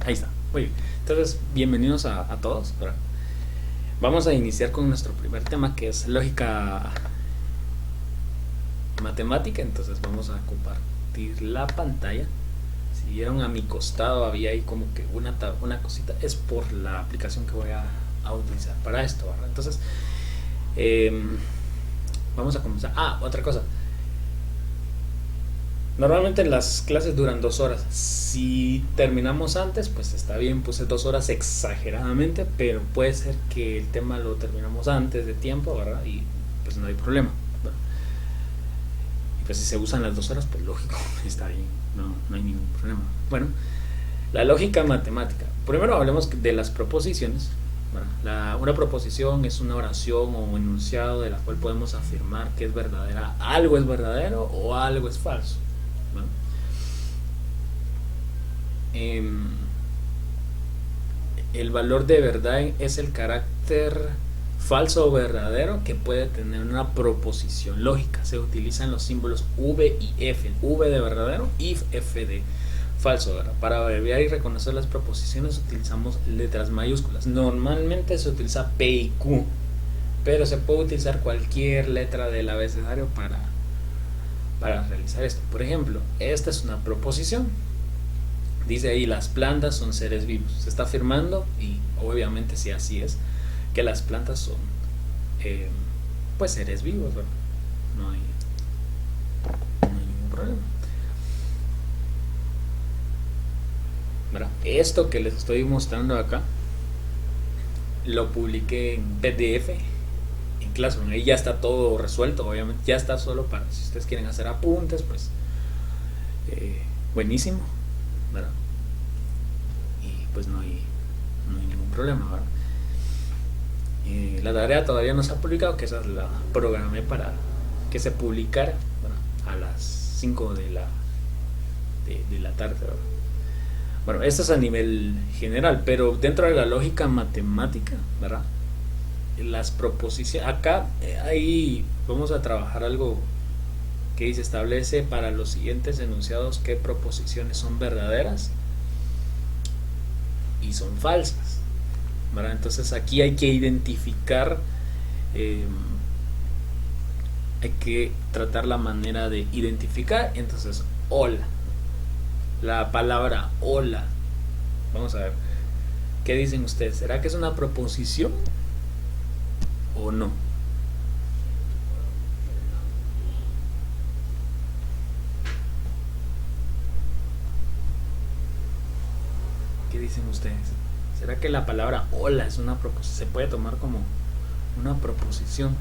Ahí está. Muy bien. Entonces, bienvenidos a todos. ¿Verdad? Vamos a iniciar con nuestro primer tema, que es lógica matemática. Entonces, vamos a compartir la pantalla. Si vieron a mi costado, había ahí como que una cosita. Es por la aplicación que voy a utilizar para esto, ¿verdad? Entonces, eh, vamos a comenzar. Otra cosa. Normalmente las clases duran 2 horas. Si terminamos antes, pues está bien, puse 2 horas exageradamente, pero puede ser que el tema lo terminamos antes de tiempo, ¿verdad? Y pues no hay problema. ¿Verdad? Y pues si se usan las 2 horas, pues lógico, está bien, no hay ningún problema. Bueno, la lógica matemática. Primero hablemos de las proposiciones. Una proposición es una oración o un enunciado de la cual podemos afirmar que es verdadera, algo es verdadero o algo es falso. ¿No? El valor de verdad es el carácter falso o verdadero que puede tener una proposición lógica. Se utilizan los símbolos V y F. V de verdadero y F de falso, ¿verdad? Para abreviar y reconocer las proposiciones utilizamos letras mayúsculas. Normalmente se utiliza P y Q, pero se puede utilizar cualquier letra del abecedario para realizar esto. Por ejemplo, esta es una proposición. Dice ahí, las plantas son seres vivos. Se está afirmando, y obviamente si así es, que las plantas son pues seres vivos, ¿verdad? No hay ningún problema. ¿Verdad? Esto que les estoy mostrando acá lo publiqué en PDF en Classroom. Ahí ya está todo resuelto, obviamente. Ya está solo para si ustedes quieren hacer apuntes, pues buenísimo, ¿verdad? Y pues no hay ningún problema, ¿verdad? La tarea todavía no se ha publicado, que esa la programé para que se publicara, ¿verdad? A las 5 de la tarde, ¿verdad? Bueno, esto es a nivel general, pero dentro de la lógica matemática, ¿verdad? Las proposiciones, acá ahí vamos a trabajar algo que dice: establece para los siguientes enunciados qué proposiciones son verdaderas y son falsas, ¿verdad? Entonces aquí hay que identificar, hay que tratar la manera de identificar. Entonces, hola, la palabra hola, vamos a ver, ¿qué dicen ustedes? ¿Será que es una proposición o no? ¿Qué dicen ustedes? ¿Será que la palabra hola es una proposición? Se puede tomar como una proposición.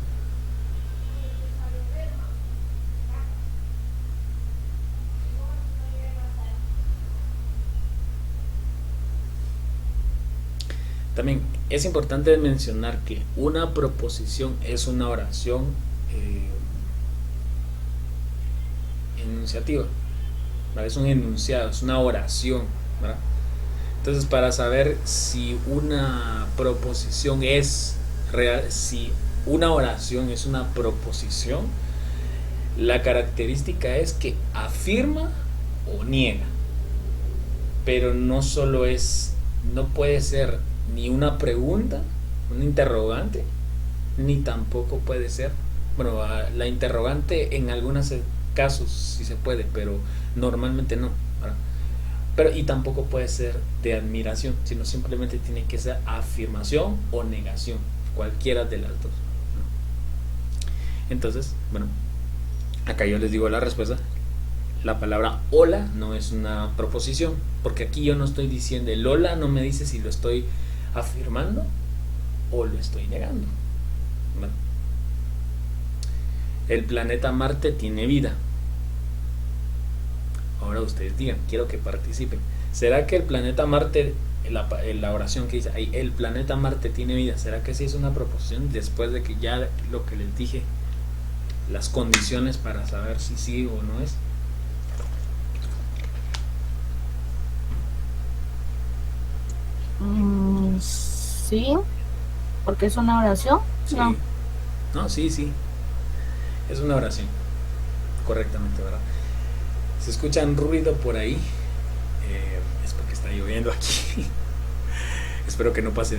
También es importante mencionar que una proposición es una oración enunciativa, ¿verdad? Es un enunciado, es una oración, ¿verdad? Entonces, para saber si una proposición es real, si una oración es una proposición, la característica es que afirma o niega. Pero no solo es, no puede ser ni una pregunta, un interrogante, ni tampoco puede ser, bueno, la interrogante en algunos casos sí se puede, pero normalmente no, ¿verdad? Pero y tampoco puede ser de admiración, sino simplemente tiene que ser afirmación o negación, cualquiera de las dos. Entonces, bueno, acá yo les digo la respuesta. La palabra hola no es una proposición, porque aquí yo no estoy diciendo, el hola no me dice si lo estoy afirmando o lo estoy negando. ¿Vale? El planeta Marte tiene vida. Ahora ustedes digan, quiero que participen. ¿Será que el planeta Marte, la oración que dice ahí, el planeta Marte tiene vida, será que sí es una proposición después de que ya lo que les dije, las condiciones para saber si sí o no es? Sí, porque es una oración. No. Sí. No, sí, sí. Es una oración. Correctamente, ¿verdad? Si escuchan ruido por ahí, es porque está lloviendo aquí. Espero que no pase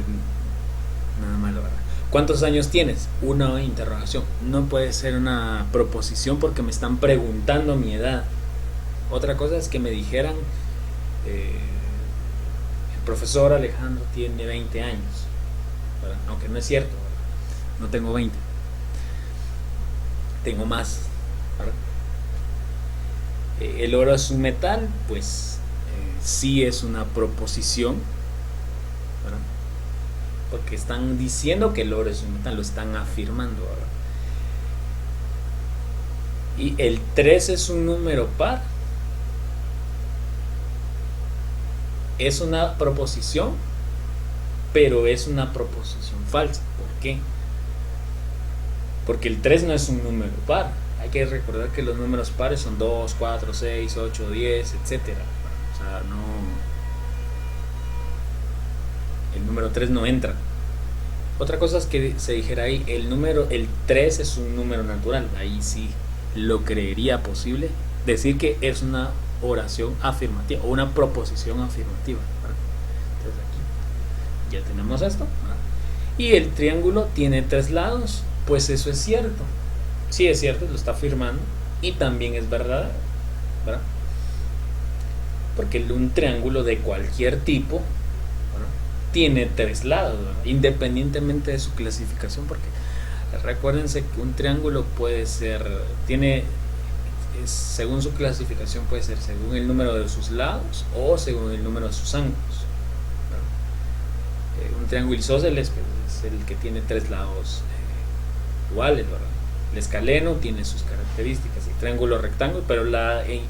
nada malo, ¿verdad? ¿Cuántos años tienes? Una interrogación. No puede ser una proposición porque me están preguntando mi edad. Otra cosa es que me dijeran, el profesor Alejandro tiene 20 años, ¿verdad? Aunque no es cierto, ¿verdad? No tengo 20, tengo más, ¿verdad? El oro es un metal, pues sí es una proposición, ¿verdad? Porque están diciendo que el oro es un metal, lo están afirmando, ¿verdad? Y el 3 es un número par. Es una proposición, pero es una proposición falsa. ¿Por qué? Porque el 3 no es un número par. Hay que recordar que los números pares son 2, 4, 6, 8, 10, etc. O sea, no. El número 3 no entra. Otra cosa es que se dijera ahí, el 3 es un número natural. Ahí sí lo creería posible decir que es una oración afirmativa o una proposición afirmativa, ¿verdad? Entonces aquí ya tenemos esto, ¿verdad? Y el triángulo tiene 3 lados, pues eso es cierto. Sí es cierto, lo está afirmando y también es verdad, ¿verdad? Porque un triángulo de cualquier tipo, ¿verdad?, tiene 3 lados, ¿verdad?, independientemente de su clasificación, porque recuérdense que un triángulo puede ser, según su clasificación, puede ser según el número de sus lados o según el número de sus ángulos, ¿verdad? Un triángulo isósceles es el que tiene 3 lados iguales, ¿verdad? El escaleno tiene sus características, el triángulo rectángulo, pero el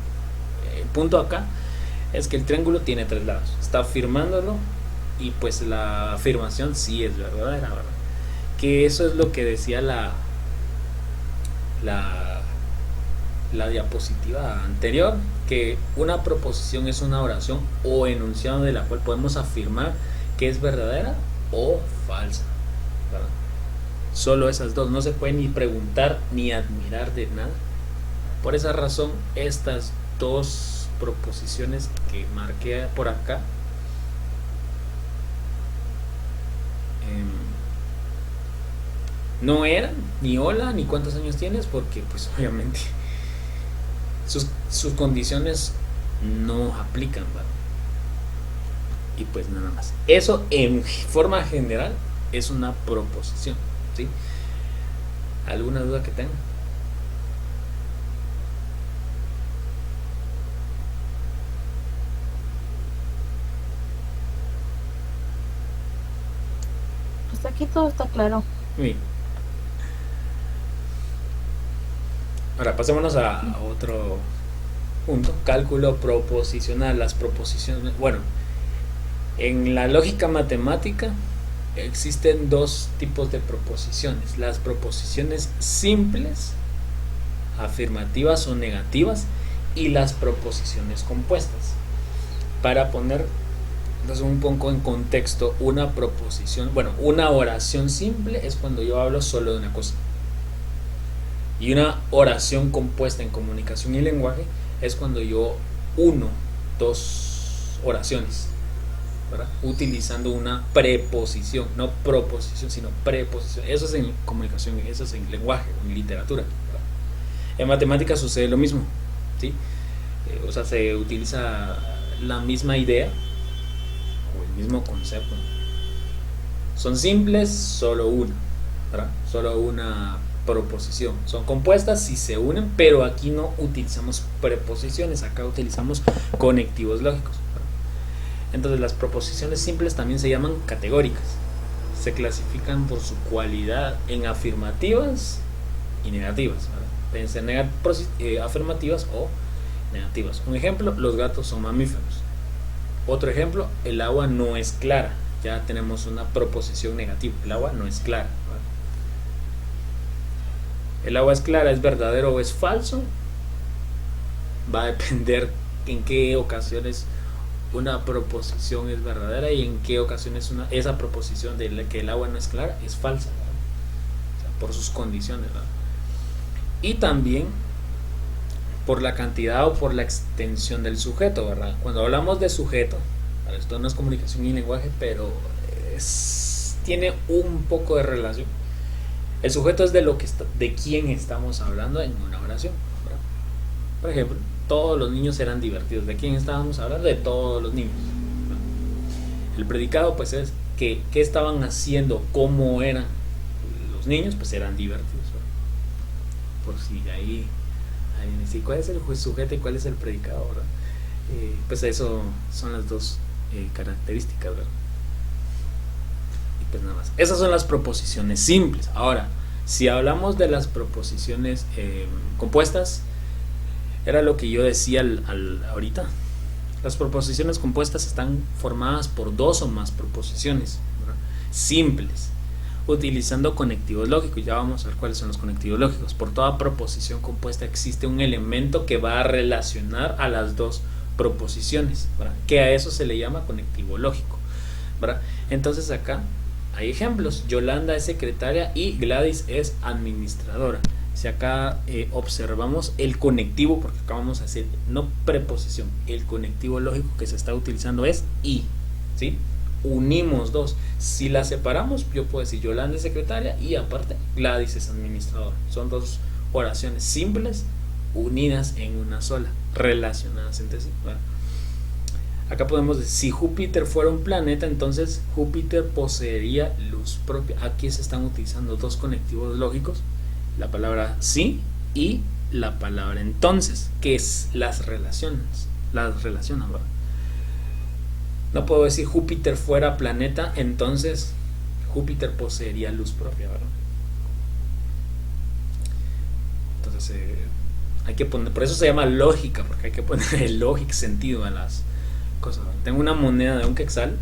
punto acá es que el triángulo tiene 3 lados, está afirmándolo y pues la afirmación sí es verdadera, ¿verdad? Que eso es lo que decía la diapositiva anterior, que una proposición es una oración o enunciado de la cual podemos afirmar que es verdadera o falsa, ¿verdad? Solo esas dos, no se puede ni preguntar ni admirar de nada. Por esa razón, estas dos proposiciones que marqué por acá no eran ni hola ni cuántos años tienes, porque pues obviamente sus condiciones no aplican, ¿verdad? Y pues nada más. Eso en forma general es una proposición, ¿sí? ¿Alguna duda que tengan? Pues aquí todo está claro. Bien. Ahora pasémonos a otro punto. Cálculo proposicional. Las proposiciones. Bueno, en la lógica matemática existen dos tipos de proposiciones. Las proposiciones simples, afirmativas o negativas, y las proposiciones compuestas. Para poner un poco en contexto, una proposición, bueno, una oración simple es cuando yo hablo solo de una cosa. Y una oración compuesta en comunicación y lenguaje es cuando yo uno dos oraciones, ¿verdad?, utilizando una preposición, no proposición, sino preposición. Eso es en comunicación, eso es en lenguaje, en literatura, ¿verdad? En matemáticas sucede lo mismo, ¿sí? O sea, se utiliza la misma idea o el mismo concepto. Son simples, solo una, ¿verdad? Solo una proposición. Son compuestas si se unen, pero aquí no utilizamos preposiciones, acá utilizamos conectivos lógicos, ¿verdad? Entonces las proposiciones simples también se llaman categóricas. Se clasifican por su cualidad en afirmativas y negativas, ¿verdad? Pueden ser afirmativas o negativas. Un ejemplo, los gatos son mamíferos. Otro ejemplo, el agua no es clara. Ya tenemos una proposición negativa. El agua no es clara, ¿verdad? El agua es clara, ¿es verdadero o es falso? Va a depender en qué ocasiones una proposición es verdadera y en qué ocasiones esa proposición de que el agua no es clara es falsa, ¿verdad? O sea, por sus condiciones, ¿verdad? Y también por la cantidad o por la extensión del sujeto, ¿verdad? Cuando hablamos de sujeto, esto no es comunicación y lenguaje, pero tiene un poco de relación. El sujeto es de quién estamos hablando en una oración, ¿verdad? Por ejemplo, todos los niños eran divertidos. ¿De quién estábamos hablando? De todos los niños, ¿verdad? El predicado pues es qué estaban haciendo, cómo eran los niños, pues eran divertidos, ¿verdad? Por si ahí sí, ¿cuál es el sujeto y cuál es el predicado, ¿verdad? Pues eso son las dos características, ¿verdad? Y pues nada más. Esas son las proposiciones simples. Ahora, si hablamos de las proposiciones compuestas, era lo que yo decía ahorita. Las proposiciones compuestas están formadas por dos o más proposiciones, ¿verdad? Simples, utilizando conectivos lógicos. Ya vamos a ver cuáles son los conectivos lógicos. Por toda proposición compuesta existe un elemento que va a relacionar a las dos proposiciones, ¿verdad? Que a eso se le llama conectivo lógico, ¿verdad? Entonces acá hay ejemplos. Yolanda es secretaria y Gladys es administradora. Si acá observamos el conectivo, porque acá vamos a hacer no preposición, el conectivo lógico que se está utilizando es y, ¿sí? Unimos dos. Si las separamos, yo puedo decir Yolanda es secretaria y aparte Gladys es administradora. Son dos oraciones simples unidas en una sola, relacionadas entre sí, ¿verdad? Acá podemos decir, si Júpiter fuera un planeta, entonces Júpiter poseería luz propia. Aquí se están utilizando dos conectivos lógicos, la palabra sí y la palabra entonces, que es las relacionan, ¿verdad? No puedo decir Júpiter fuera planeta, entonces Júpiter poseería luz propia, ¿verdad? Entonces hay que poner, por eso se llama lógica, porque hay que poner el lógico sentido a las cosas. Tengo una moneda de un quetzal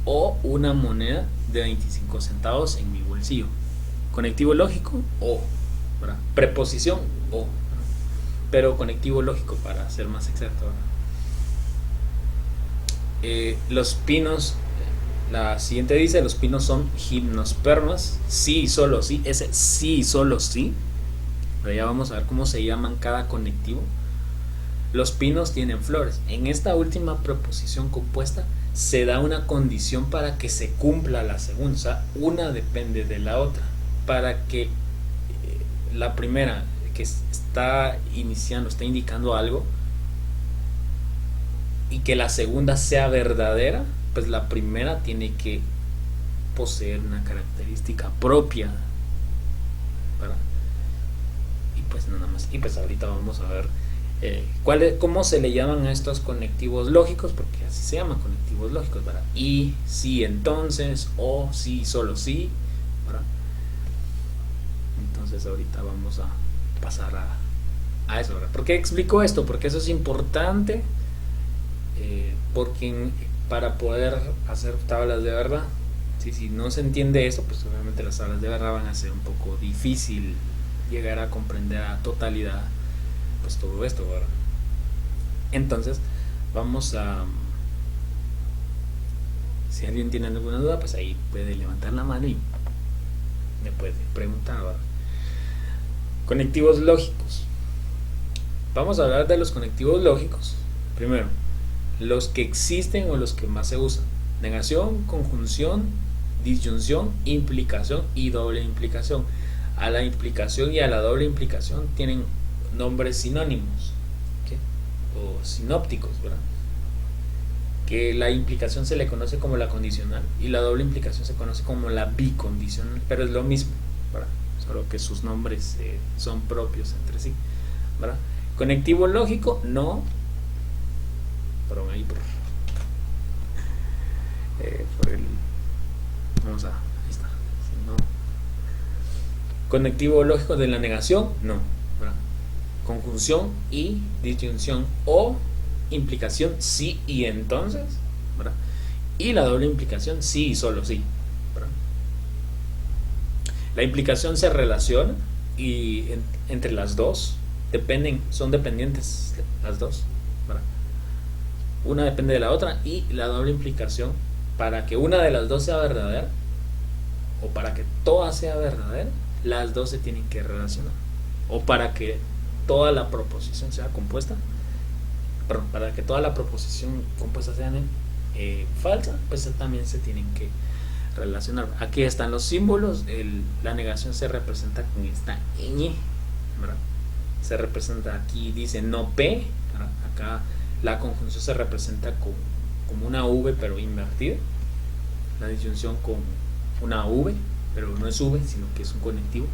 o una moneda de 25 centavos en mi bolsillo. Conectivo lógico o, ¿verdad? Preposición o, ¿verdad? Pero conectivo lógico para ser más exacto, ¿verdad? Los pinos, la siguiente dice, los pinos son gimnospermas, sí y solo sí, ese sí y solo sí, pero ya vamos a ver cómo se llaman cada conectivo. Los pinos tienen flores. En esta última proposición compuesta se da una condición para que se cumpla la segunda, o sea, una depende de la otra. Para que la primera que está iniciando, está indicando algo, y que la segunda sea verdadera, pues la primera tiene que poseer una característica propia, ¿verdad? Y pues nada más. Y pues ahorita vamos a ver cómo se le llaman a estos conectivos lógicos, porque así se llaman conectivos lógicos, ¿verdad? Y, sí, entonces, o, sí, solo sí, ¿verdad? Entonces ahorita vamos a pasar a eso, ¿verdad? ¿Por qué explico esto? Porque eso es importante, porque para poder hacer tablas de verdad, si no se entiende eso, pues obviamente las tablas de verdad van a ser un poco difícil llegar a comprender a totalidad pues todo esto, ¿verdad? Entonces vamos a, si alguien tiene alguna duda, pues ahí puede levantar la mano y me puede preguntar, ¿verdad? Conectivos lógicos. Vamos a hablar de los conectivos lógicos. Primero, los que existen o los que más se usan: negación, conjunción, disyunción, implicación y doble implicación. A la implicación y a la doble implicación tienen nombres sinónimos, ¿okay? O sinópticos, ¿verdad? Que la implicación se le conoce como la condicional y la doble implicación se conoce como la bicondicional, pero es lo mismo, ¿verdad? Solo que sus nombres son propios entre sí, ¿verdad? Conectivo lógico, no, perdón, ahí por el, vamos a, ahí está, si no. Conectivo lógico de la negación, no, ¿verdad? Conjunción y disyunción o implicación, sí y entonces, ¿verdad? Y la doble implicación, sí y solo sí, ¿verdad? La implicación se relaciona y entre las dos son dependientes las dos, ¿verdad? Una depende de la otra, y la doble implicación, para que una de las dos sea verdadera o para que toda sea verdadera, las dos se tienen que relacionar, o para que toda la proposición sea compuesta, perdón, para que toda la proposición compuesta sea falsa, pues también se tienen que relacionar. Aquí están los símbolos. La negación se representa con esta ñ, ¿verdad? Se representa, aquí dice no P, ¿verdad? Acá la conjunción se representa como una V pero invertida, la disyunción con una V pero no es V sino que es un conectivo.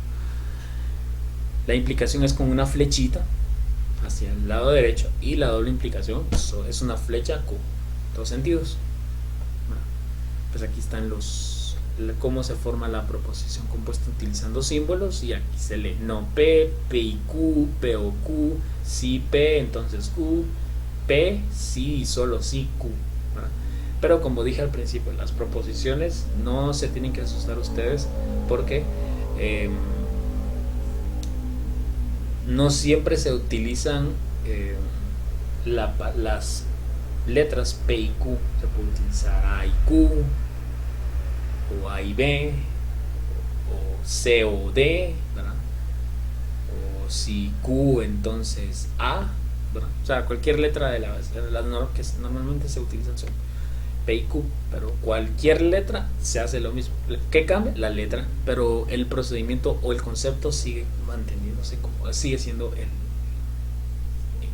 La implicación es con una flechita hacia el lado derecho, y la doble implicación es una flecha con dos sentidos. Bueno, pues aquí están cómo se forma la proposición compuesta utilizando símbolos, y aquí se lee no P, P y Q, P o Q, si P, entonces Q, P, sí y solo sí Q, ¿verdad? Pero como dije al principio, las proposiciones no se tienen que asustar ustedes, porque no siempre se utilizan las letras P y Q. Se puede utilizar A y Q, o A y B, o C o D, ¿verdad? O si Q, entonces A, ¿verdad? O sea, cualquier letra de las que normalmente se utilizan son P y Q, pero cualquier letra se hace lo mismo. ¿Qué cambia? La letra, pero el procedimiento o el concepto sigue manteniéndose, sigue siendo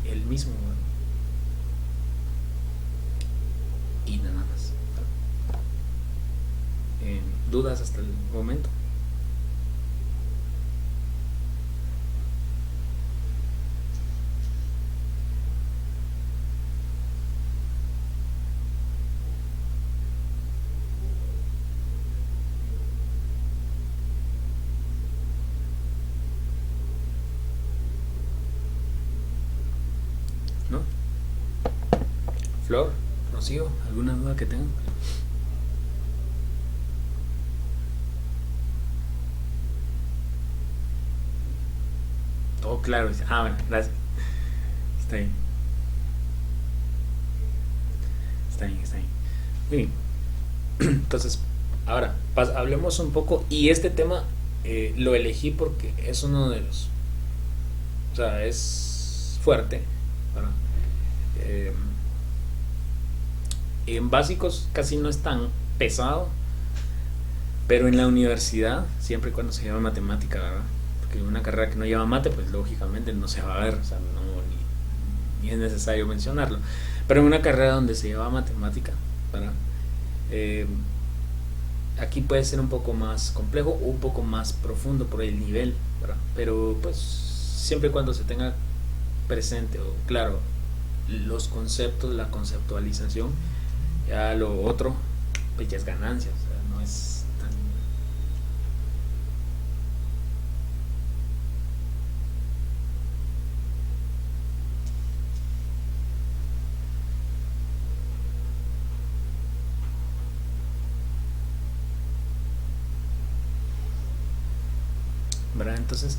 el mismo, ¿verdad? Y nada más. ¿Dudas hasta el momento? ¿No? Flor, Rocío, ¿alguna duda que tengan? Todo claro. Bueno, gracias. Está bien. Está bien, está bien. Muy bien. Entonces, ahora, hablemos un poco. Y este tema lo elegí porque es uno de los... O sea, es fuerte, ¿verdad? Eh, en básicos casi no es tan pesado, pero en la universidad, siempre y cuando se lleva matemática, ¿verdad? Porque una carrera que no lleva mate, pues lógicamente no se va a ver, o sea, no, ni es necesario mencionarlo. Pero en una carrera donde se lleva matemática, ¿verdad? Aquí puede ser un poco más complejo o un poco más profundo por el nivel, ¿verdad? Pero pues siempre y cuando se tenga presente o claro los conceptos, la conceptualización, ya lo otro pues ya es ganancia, o sea, no es tan... ¿verdad? Entonces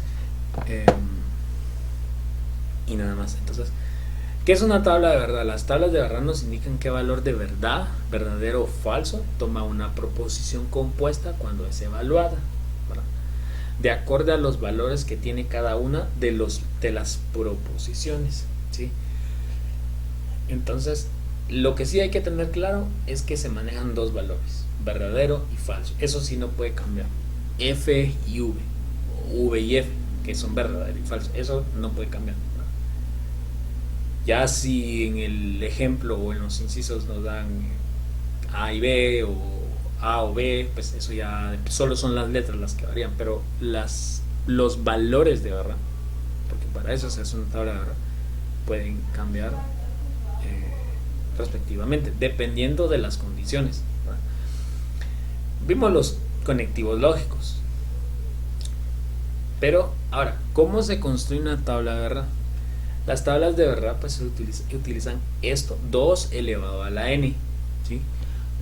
y nada más. Entonces, ¿qué es una tabla de verdad? Las tablas de verdad nos indican qué valor de verdad, verdadero o falso, toma una proposición compuesta cuando es evaluada, ¿verdad? De acuerdo a los valores que tiene cada una de las proposiciones, ¿sí? Entonces, lo que sí hay que tener claro es que se manejan dos valores, verdadero y falso. Eso sí no puede cambiar. F y V, o V y F, que son verdadero y falso. Eso no puede cambiar. Ya si en el ejemplo o en los incisos nos dan A y B o A o B, pues eso ya solo son las letras las que varían, pero los valores de verdad, porque para eso se hace una tabla de verdad, pueden cambiar respectivamente, dependiendo de las condiciones, ¿verdad? Vimos los conectivos lógicos, pero ahora, ¿cómo se construye una tabla de verdad? Las tablas de verdad pues se utilizan esto, 2 elevado a la n, ¿sí?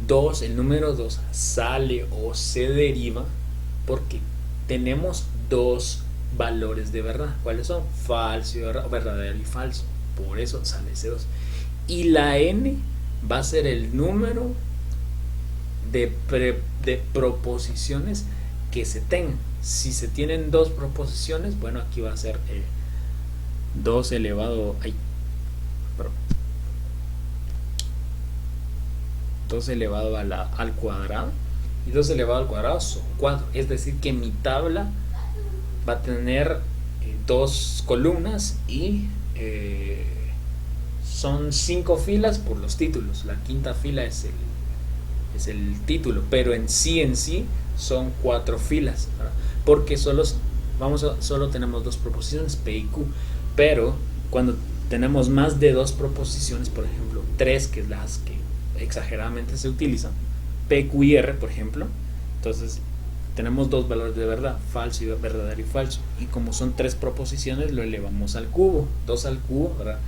2, el número 2 sale o se deriva porque tenemos dos valores de verdad. ¿Cuáles son? Falso y verdadero y falso. Por eso sale ese 2. Y la n va a ser el número de proposiciones que se tengan. Si se tienen dos proposiciones, bueno, aquí va a ser 2 elevado 2 elevado al cuadrado, y 2 elevado al cuadrado son 4. Es decir, que mi tabla va a tener dos columnas y son 5 filas por los títulos. La quinta fila es el título, pero en sí son 4 filas, ¿verdad? Porque solo tenemos dos proposiciones, P y Q, pero cuando tenemos más de dos proposiciones, por ejemplo 3, que es las que exageradamente se utilizan, P, Q y R, por ejemplo, entonces tenemos dos valores de verdad, falso y verdadero y falso, y como son 3 proposiciones lo elevamos al cubo, 2 al cubo, ¿verdad?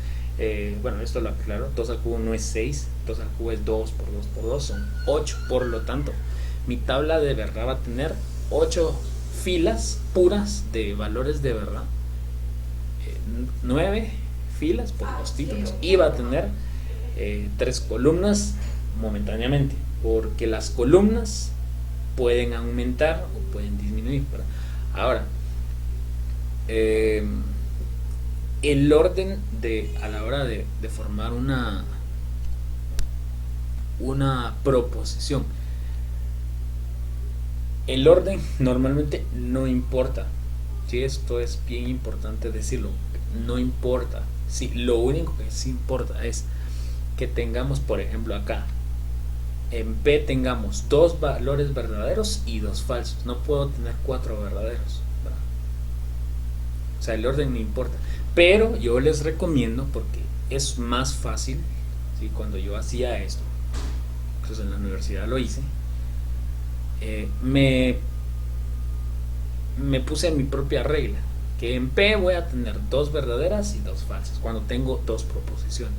Bueno, esto lo aclaro, 2 al cubo no es 6, 2 al cubo es 2 por 2 por 2, son 8, por lo tanto mi tabla de verdad va a tener 8 filas puras de valores de verdad, 9 filas por los títulos, y va a tener 3 columnas momentáneamente, porque las columnas pueden aumentar o pueden disminuir, ¿verdad? Ahora, el orden a la hora de formar una proposición, el orden normalmente no importa, ¿sí? Esto es bien importante decirlo, no importa, ¿sí? Lo único que sí importa es que tengamos, por ejemplo, acá en P tengamos 2 valores verdaderos y 2 falsos. No puedo tener 4 verdaderos, ¿verdad? O sea, el orden no importa, pero yo les recomiendo, porque es más fácil, ¿sí? Cuando yo hacía esto, incluso en la universidad lo hice, me puse mi propia regla, que en P voy a tener 2 verdaderas y 2 falsas cuando tengo 2 proposiciones,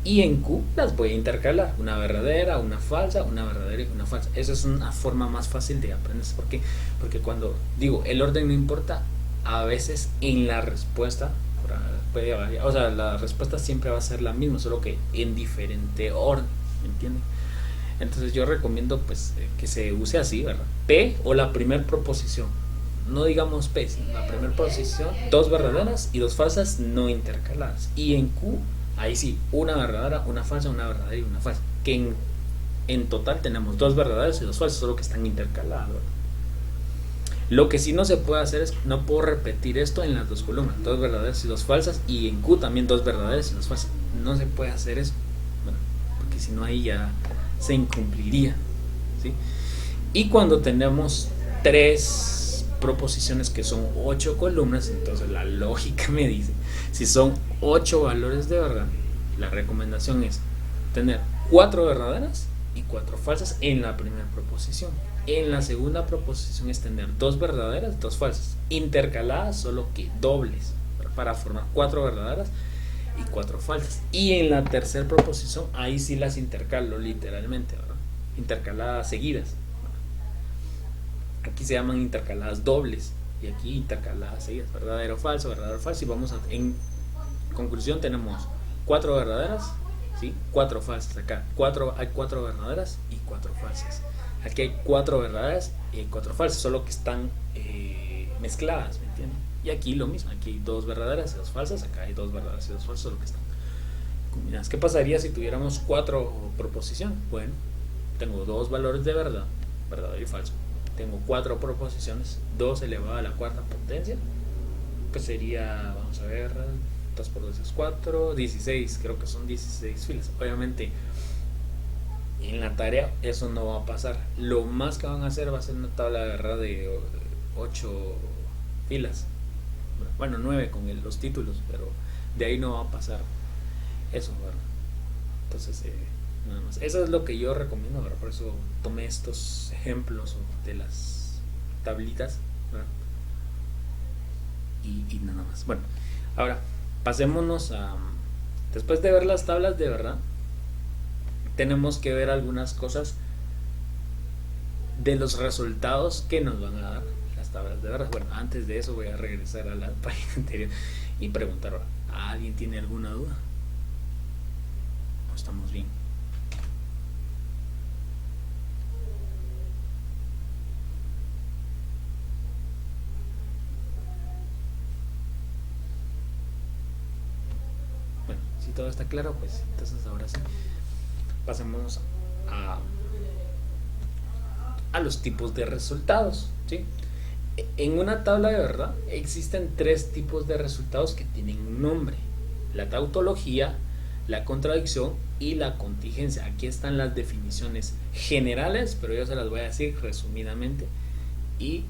y en Q las voy a intercalar, una verdadera, una falsa, una verdadera y una falsa. Esa es una forma más fácil de aprender. ¿Por qué? Porque cuando digo el orden no importa, a veces en la respuesta puede variar, o sea, la respuesta siempre va a ser la misma, solo que en diferente orden, ¿me entienden? Entonces yo recomiendo pues que se use así, ¿verdad? P o la primera proposición, no digamos P, sino la primera proposición, 2 verdaderas y 2 falsas no intercaladas, y en Q ahí sí, una verdadera, una falsa, una verdadera y una falsa, que en total tenemos 2 verdaderas y 2 falsas, solo que están intercaladas, ¿verdad? Lo que sí no se puede hacer es, no puedo repetir esto en las 2 columnas, 2 verdaderas y 2 falsas, y en Q también 2 verdaderas y 2 falsas. No se puede hacer eso, bueno, porque si no ahí ya se incumpliría, ¿sí? Y cuando tenemos 3 proposiciones que son 8 columnas, entonces la lógica me dice, si son 8 valores de verdad, la recomendación es tener 4 verdaderas y 4 falsas en la primera proposición. En la segunda proposición es tener 2 verdaderas, 2 falsas, intercaladas, solo que dobles, para formar 4 verdaderas y 4 falsas. Y en la tercera proposición, ahí sí las intercalo literalmente, ¿verdad? Intercaladas seguidas. Aquí se llaman intercaladas dobles, y aquí intercaladas seguidas, verdadero, falso, y vamos en conclusión tenemos 4 verdaderas, ¿sí? 4 falsas. Acá hay 4 verdaderas y 4 falsas. Aquí hay 4 verdaderas y 4 falsas, solo que están mezcladas, ¿me entienden? Y aquí lo mismo, aquí hay 2 verdaderas y 2 falsas, acá hay 2 verdaderas y 2 falsas, solo que están combinadas. ¿Qué pasaría si tuviéramos 4 proposiciones? Bueno, tengo 2 valores de verdad, verdadero y falso. Tengo 4 proposiciones, 2 elevado a la cuarta potencia, pues sería, vamos a ver, 2 por 2 es 4, 16, creo que son 16 filas. Obviamente en la tarea eso no va a pasar. Lo más que van a hacer va a ser una tabla de verdad de 8 filas, bueno, 9 con los títulos, pero de ahí no va a pasar eso, ¿verdad? Entonces nada más, eso es lo que yo recomiendo, ¿verdad? Por eso tomé estos ejemplos de las tablitas, ¿verdad? Y nada más. Bueno, ahora pasémonos a, después de ver las tablas de verdad, tenemos que ver algunas cosas de los resultados que nos van a dar las tablas de verdad. Bueno, antes de eso voy a regresar a la página anterior y preguntar, ¿alguien tiene alguna duda? ¿O estamos bien? Bueno, si todo está claro, pues entonces ahora sí, pasémonos a, a los tipos de resultados, ¿sí? En una tabla de verdad existen tres tipos de resultados que tienen un nombre: la tautología, la contradicción y la contingencia. Aquí están las definiciones generales, pero yo se las voy a decir resumidamente y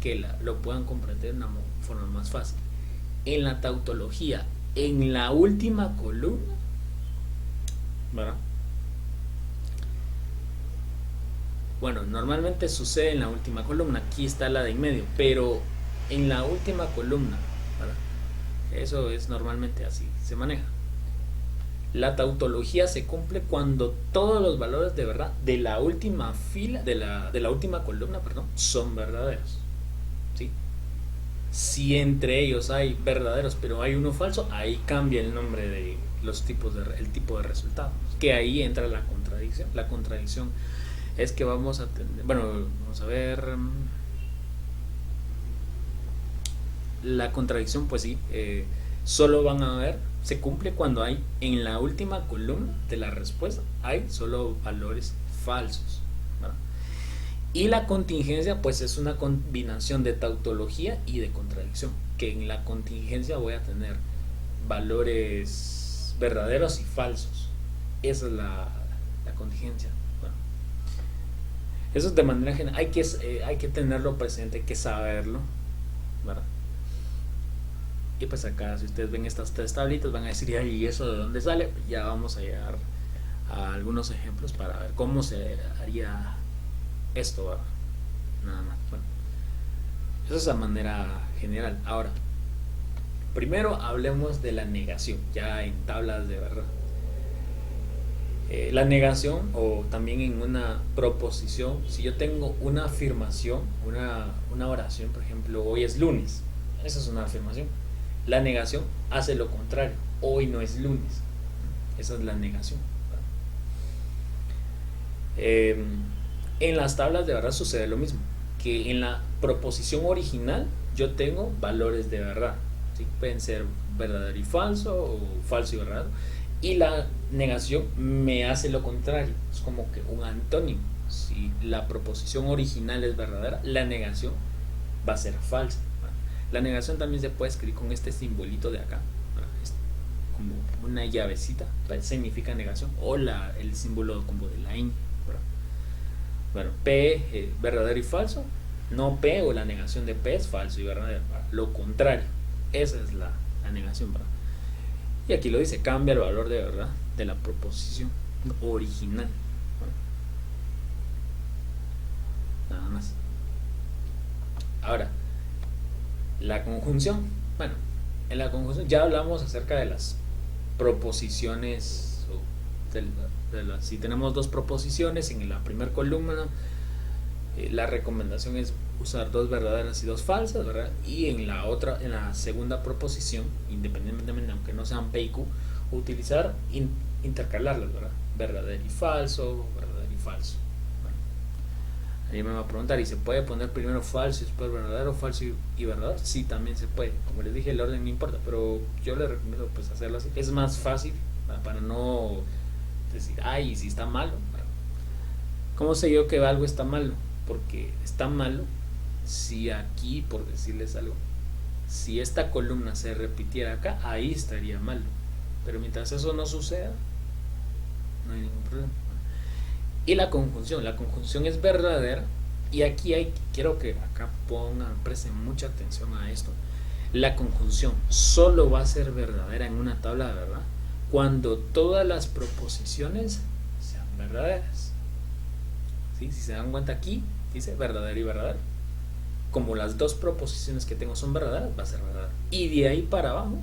que lo puedan comprender de una forma más fácil. En la tautología, en la última columna, ¿verdad? Bueno, normalmente sucede en la última columna, aquí está la de en medio, pero en la última columna, ¿verdad? Eso es normalmente así, se maneja. La tautología se cumple cuando todos los valores de verdad de la última fila, de la última columna, perdón, son verdaderos, ¿sí? Si entre ellos hay verdaderos pero hay uno falso, ahí cambia el nombre de los tipos el tipo de resultado, que ahí entra la contradicción. La contradicción es que vamos a tener, bueno, vamos a ver, la contradicción, pues sí, solo van a ver, se cumple cuando hay en la última columna de la respuesta hay solo valores falsos, ¿verdad? Y la contingencia, pues es una combinación de tautología y de contradicción, que en la contingencia voy a tener valores verdaderos y falsos. Esa es la contingencia. Bueno, eso es de manera general, hay que tenerlo presente, hay que saberlo, ¿verdad? Y pues acá, si ustedes ven estas tres tablitas, van a decir, ¿y eso de dónde sale? Ya vamos a llegar a algunos ejemplos para ver cómo se haría esto, ¿verdad? Nada más. Bueno, eso es a manera general. Ahora, primero hablemos de la negación, ya en tablas de verdad. La negación, o también en una proposición, si yo tengo una afirmación, una oración, por ejemplo, hoy es lunes, esa es una afirmación. La negación hace lo contrario, hoy no es lunes, esa es la negación. En las tablas de verdad sucede lo mismo, que en la proposición original yo tengo valores de verdad, ¿sí? Pueden ser verdadero y falso, o falso y verdadero, y la negación me hace lo contrario, es como que un antónimo. Si la proposición original es verdadera, la negación va a ser falsa. La negación también se puede escribir con este simbolito de acá, es como una llavecita, significa negación, o el símbolo como de la ñ. Bueno, P, verdadero y falso, no P, o la negación de P es falso y verdadero, lo contrario, esa es la negación, ¿verdad? Y aquí lo dice, cambia el valor de verdad de la proposición original. Bueno, nada más. Ahora, la conjunción. Bueno, en la conjunción ya hablamos acerca de las proposiciones, si tenemos dos proposiciones en la primera columna, la recomendación es usar dos verdaderas y dos falsas, ¿verdad? Y en la segunda proposición, independientemente, aunque no sean P y Q, utilizar, intercalarlas, ¿verdad? Verdadero y falso, verdadero y falso. Bueno, ahí me va a preguntar, ¿y se puede poner primero falso y después verdadero, falso y verdadero? Sí, también se puede. Como les dije, el orden no importa, pero yo les recomiendo pues hacerlo así. Es más fácil, ¿verdad? Para no decir, ay, si está malo. ¿Cómo sé yo que algo está malo? Porque está malo si aquí, por decirles algo, si esta columna se repitiera acá, ahí estaría malo. Pero mientras eso no suceda, no hay ningún problema. Y la conjunción es verdadera. Y aquí quiero que acá presten mucha atención a esto. La conjunción solo va a ser verdadera en una tabla de verdad cuando todas las proposiciones sean verdaderas. ¿Sí? Si se dan cuenta, aquí dice verdadero y verdadero. Como las dos proposiciones que tengo son verdaderas, va a ser verdadero. Y de ahí para abajo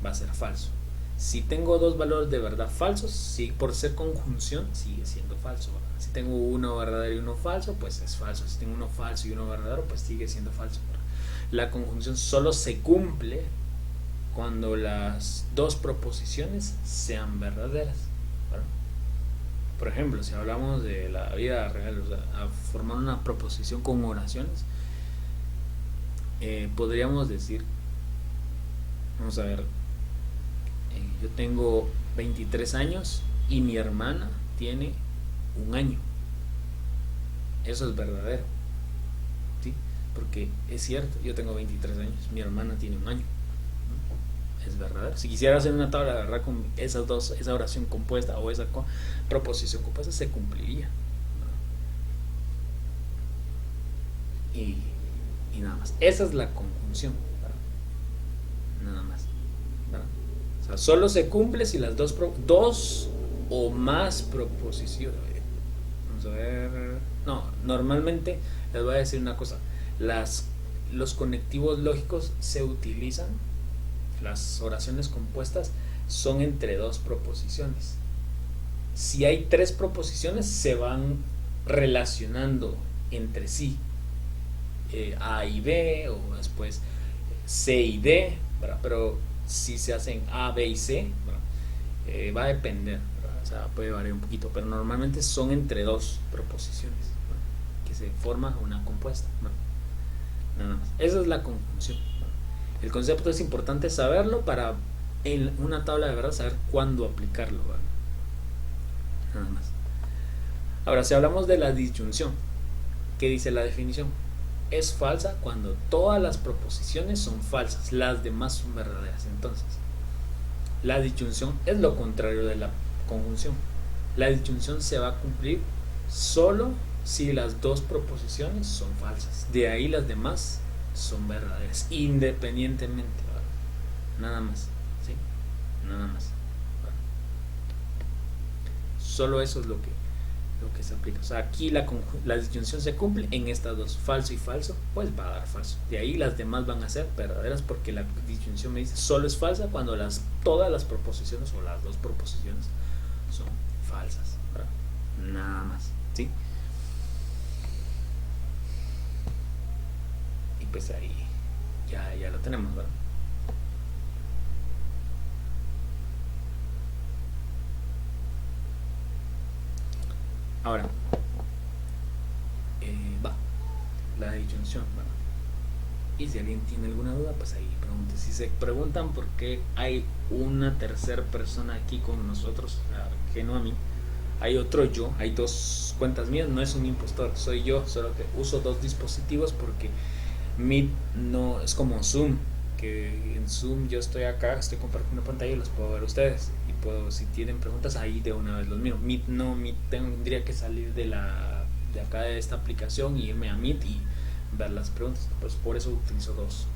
va a ser falso. Si tengo dos valores de verdad falsos, sí, por ser conjunción sigue siendo falso, ¿verdad? Si tengo uno verdadero y uno falso, pues es falso. Si tengo uno falso y uno verdadero, pues sigue siendo falso, ¿verdad? La conjunción solo se cumple cuando las dos proposiciones sean verdaderas, ¿verdad? Por ejemplo, si hablamos de la vida real, o sea, a formar una proposición con oraciones, podríamos decir, vamos a ver, yo tengo 23 años y mi hermana tiene un año. Eso es verdadero, ¿sí? Porque es cierto, yo tengo 23 años, mi hermana tiene un año, ¿no? Es verdadero. Si quisiera hacer una tabla de verdad con esas dos, esa oración compuesta o esa proposición compuesta, se cumpliría, ¿no? Y nada más. Esa es la conjunción, ¿verdad? Nada más, ¿verdad? O sea, solo se cumple si las dos o más proposiciones. Vamos a ver. No, normalmente les voy a decir una cosa. Los conectivos lógicos se utilizan, las oraciones compuestas son entre dos proposiciones. Si hay tres proposiciones, se van relacionando entre sí. A y B, o después C y D, ¿verdad? Pero si se hacen A, B y C, va a depender, ¿verdad? O sea, puede variar un poquito, pero normalmente son entre dos proposiciones, ¿verdad? Que se forma una compuesta, ¿verdad? Nada más. Esa es la conjunción, ¿verdad? El concepto es importante saberlo para en una tabla de verdad saber cuándo aplicarlo, ¿verdad? Nada más. Ahora, si hablamos de la disyunción, ¿qué dice la definición? Es falsa cuando todas las proposiciones son falsas, las demás son verdaderas. Entonces, la disyunción es lo contrario de la conjunción. La disyunción se va a cumplir solo si las dos proposiciones son falsas. De ahí las demás son verdaderas, independientemente, ¿verdad? Nada más, ¿sí? Nada más, ¿verdad? Solo eso es lo que se aplica. O sea, aquí la disyunción se cumple en estas dos, falso y falso, pues va a dar falso. De ahí las demás van a ser verdaderas, porque la disyunción me dice solo es falsa cuando todas las proposiciones o las dos proposiciones son falsas, ¿verdad? Nada más, ¿sí? Y pues ahí ya lo tenemos, ¿verdad? Ahora, la disyunción, ¿verdad? Y si alguien tiene alguna duda, pues ahí pregunte. Si se preguntan por qué hay una tercera persona aquí con nosotros, que no a mí, hay otro yo, hay dos cuentas mías, no es un impostor, soy yo, solo que uso dos dispositivos porque Meet no es como Zoom, que en Zoom yo estoy acá, estoy compartiendo pantalla y los puedo ver ustedes. Y puedo, si tienen preguntas, ahí de una vez los miro. Meet no, Meet tendría que salir de acá de esta aplicación y irme a Meet y ver las preguntas. Pues por eso utilizo dos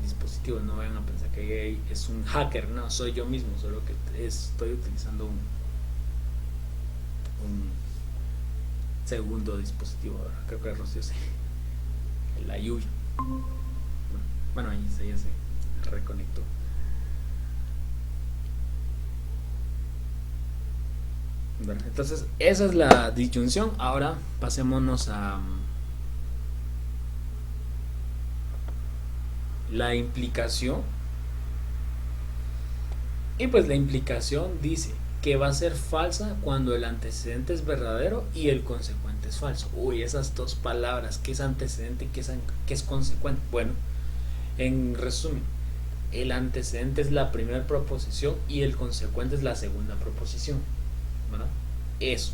dispositivos. No vayan a pensar que es un hacker, no, soy yo mismo, solo que estoy utilizando un segundo dispositivo. Creo que Rocío sí, la Yuya. Bueno, ahí ya se reconectó. Entonces, esa es la disyunción. Ahora pasémonos a la implicación. Y pues la implicación dice que va a ser falsa cuando el antecedente es verdadero y el consecuente es falso. Uy, esas dos palabras, ¿qué es antecedente y qué es consecuente? Bueno, en resumen, el antecedente es la primera proposición y el consecuente es la segunda proposición, ¿verdad? Eso,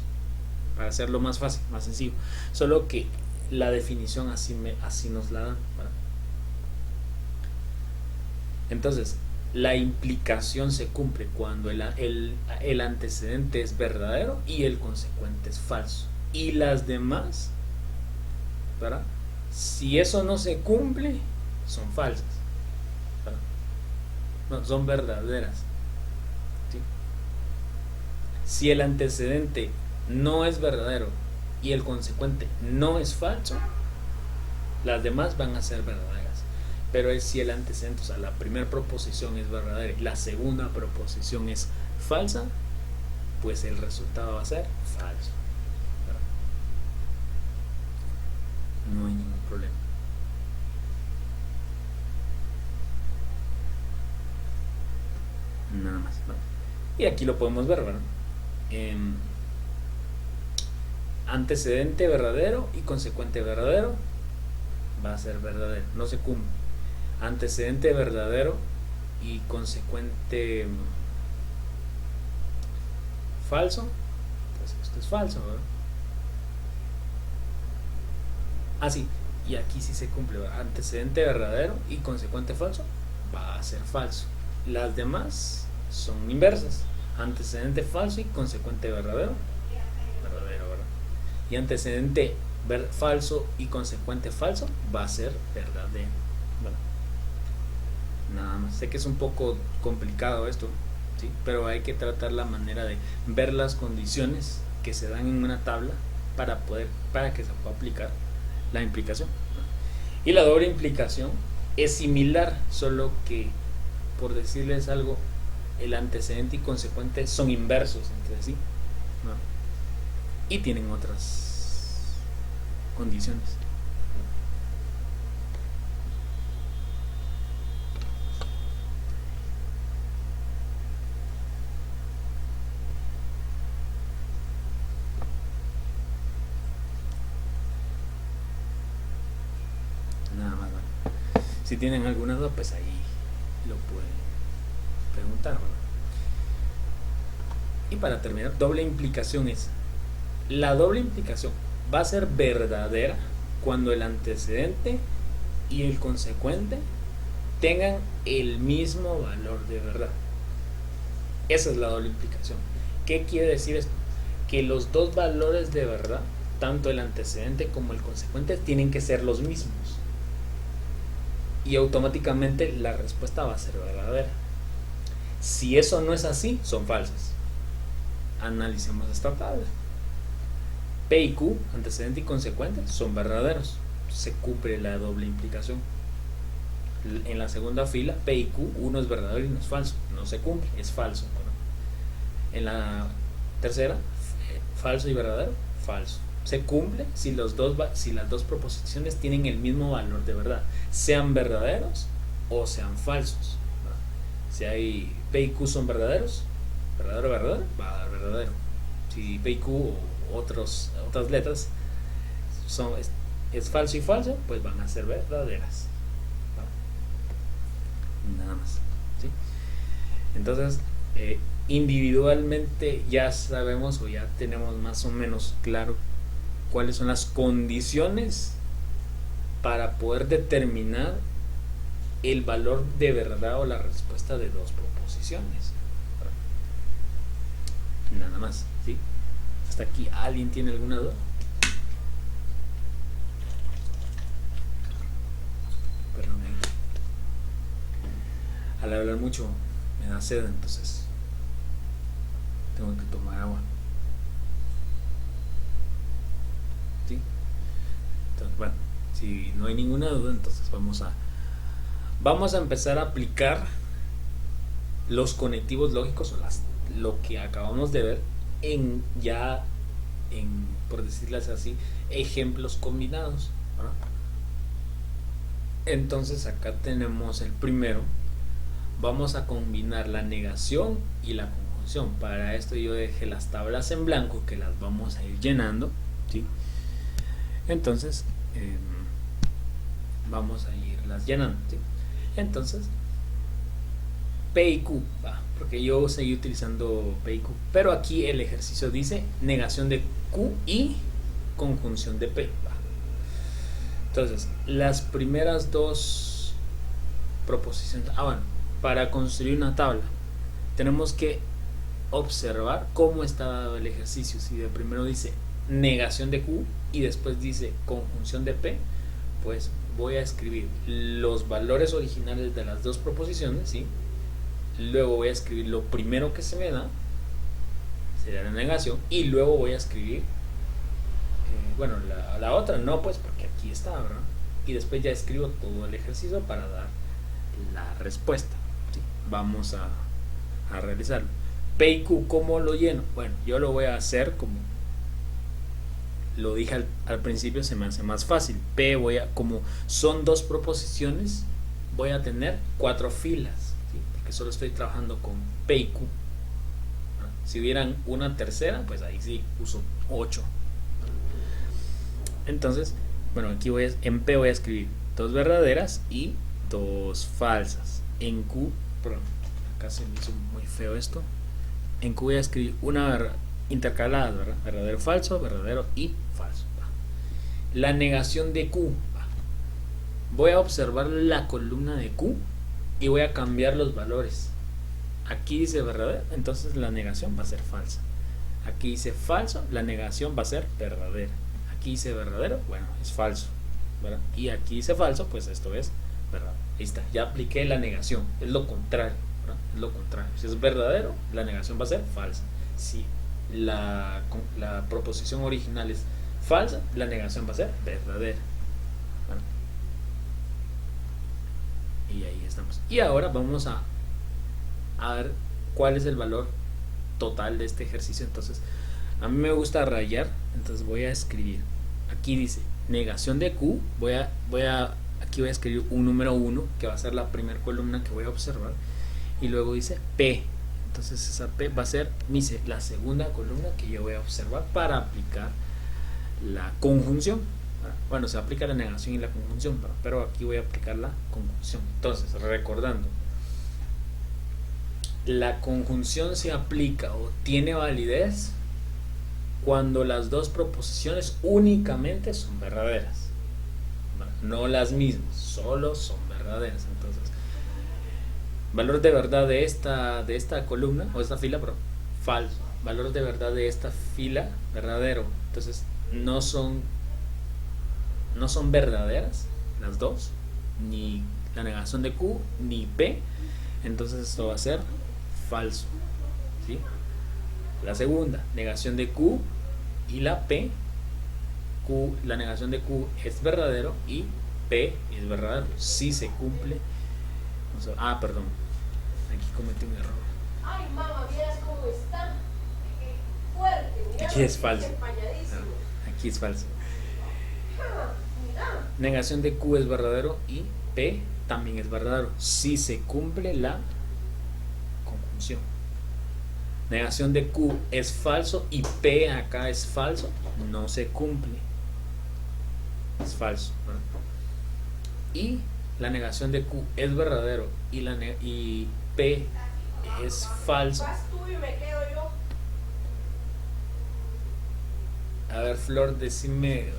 para hacerlo más fácil, más sencillo. Solo que la definición así nos la dan, ¿verdad? Entonces, la implicación se cumple cuando el antecedente es verdadero y el consecuente es falso. Y las demás, ¿verdad? Si eso no se cumple, son falsas, ¿verdad? No, son verdaderas, ¿sí? Si el antecedente no es verdadero y el consecuente no es falso, las demás van a ser verdaderas. Pero es si el antecedente, o sea, la primera proposición es verdadera y la segunda proposición es falsa, pues el resultado va a ser falso, ¿verdad? No hay ningún problema. Nada más, ¿no? Y aquí lo podemos ver, ¿verdad? Antecedente verdadero y consecuente verdadero va a ser verdadero, no se cumple. Antecedente verdadero y consecuente falso, pues esto es falso, ¿verdad? Así, y aquí sí se cumple, ¿verdad? Antecedente verdadero y consecuente falso va a ser falso. Las demás son inversas. Antecedente falso y consecuente verdadero, verdadero, ¿verdad? Y antecedente falso y consecuente falso va a ser verdadero. Bueno, nada más. Sé que es un poco complicado esto, ¿sí? Pero hay que tratar la manera de ver las condiciones que se dan en una tabla para que se pueda aplicar la implicación. Y la doble implicación es similar, solo que, por decirles algo, el antecedente y consecuente son inversos entre sí, ¿no? Y tienen otras condiciones. Nada más, ¿no? Si tienen alguna duda, pues ahí lo pueden preguntar, ¿no? Y para terminar, doble implicación es: la doble implicación va a ser verdadera cuando el antecedente y el consecuente tengan el mismo valor de verdad. Esa es la doble implicación. ¿Qué quiere decir esto? Que los dos valores de verdad, tanto el antecedente como el consecuente, tienen que ser los mismos. Y automáticamente la respuesta va a ser verdadera. Si eso no es así, son falsas. Analicemos esta tabla. P y Q, antecedente y consecuente, son verdaderos. Se cumple la doble implicación. En la segunda fila, P y Q, uno es verdadero y uno es falso. No se cumple, es falso, ¿no? En la tercera, falso y verdadero, falso. Se cumple si las dos proposiciones tienen el mismo valor de verdad, sean verdaderos o sean falsos, ¿no? Si hay P y Q son verdaderos, verdadero, va a dar verdadero. Si P y Q o otras letras es falso y falso, pues van a ser verdaderas, ¿no? Nada más, ¿sí? Entonces, individualmente ya sabemos o ya tenemos más o menos claro cuáles son las condiciones para poder determinar el valor de verdad o la respuesta de dos proposiciones. Nada más, ¿sí? Hasta aquí, ¿alguien tiene alguna duda? Perdón, al hablar mucho me da sed, entonces tengo que tomar agua. ¿Sí? Entonces, bueno, si no hay ninguna duda, entonces vamos a empezar a aplicar los conectivos lógicos o lo que acabamos de ver en, por decirlas así, ejemplos combinados, ¿no? Entonces acá tenemos el primero. Vamos a combinar la negación y la conjunción. Para esto yo dejé las tablas en blanco que las vamos a ir llenando, ¿sí? Entonces vamos a irlas llenando, ¿sí? Entonces P y Q, porque yo seguí utilizando P y Q, pero aquí el ejercicio dice negación de Q y conjunción de P, ¿va? Entonces las primeras dos proposiciones, bueno, para construir una tabla tenemos que observar cómo está dado el ejercicio. Si de primero dice negación de Q y después dice conjunción de P, pues voy a escribir los valores originales de las dos proposiciones, ¿sí? Luego voy a escribir lo primero que se me da, sería la negación, y luego voy a escribir bueno, la otra no, pues porque aquí está, ¿verdad? Y después ya escribo todo el ejercicio para dar la respuesta, ¿sí? Vamos a realizarlo. P y Q, ¿cómo lo lleno? Bueno, yo lo voy a hacer como lo dije al principio, se me hace más fácil. P como son dos proposiciones, voy a tener 4 filas, ¿sí? Porque solo estoy trabajando con P y Q. Si hubieran una tercera, pues ahí sí uso 8. Entonces, bueno, aquí en P voy a escribir 2 verdaderas y 2 falsas. En Q, perdón, acá se me hizo muy feo esto. En Q voy a escribir una intercaladas, ¿verdad? Verdadero, falso, verdadero y falso. La negación de Q. Voy a observar la columna de Q y voy a cambiar los valores. Aquí dice verdadero, entonces la negación va a ser falsa. Aquí dice falso, la negación va a ser verdadera. Aquí dice verdadero, bueno, es falso, ¿verdad? Y aquí dice falso, pues esto es verdadero. Ahí está, ya apliqué la negación, es lo contrario, ¿verdad? Es lo contrario. Si es verdadero, la negación va a ser falsa. Si la proposición original es falsa, la negación va a ser verdadera. ¿Verdad? Y ahí estamos. Y ahora vamos a ver cuál es el valor total de este ejercicio. Entonces, a mí me gusta rayar, entonces voy a escribir. Aquí dice negación de Q. Aquí voy a escribir un número 1, que va a ser la primera columna que voy a observar. Y luego dice P. Entonces esa P va a ser la segunda columna que yo voy a observar para aplicar la conjunción. Bueno, se aplica la negación y la conjunción, pero aquí voy a aplicar la conjunción. Entonces, recordando, la conjunción se aplica o tiene validez cuando las dos proposiciones únicamente son verdaderas, no las mismas, solo son verdaderas. Entonces, valor de verdad de esta columna o esta fila, pero falso. Valor de verdad de esta fila, verdadero. Entonces, no son verdaderas las dos, ni la negación de Q ni P. Entonces esto va a ser falso, ¿sí? La segunda, negación de Q y la P. La negación de Q es verdadero y P es verdadero. Si se cumple. Perdón, aquí cometí un error. Ay, mamá, vieras cómo está. Qué fuerte. Aquí es falso. Aquí es falso. Negación de Q es verdadero y P también es verdadero si se cumple la conjunción. Negación de Q es falso y P acá es falso, no se cumple, es falso, ¿verdad? Y la negación de Q es verdadero y P es falso. Vas tú y me quedo yo. A ver, Flor, decime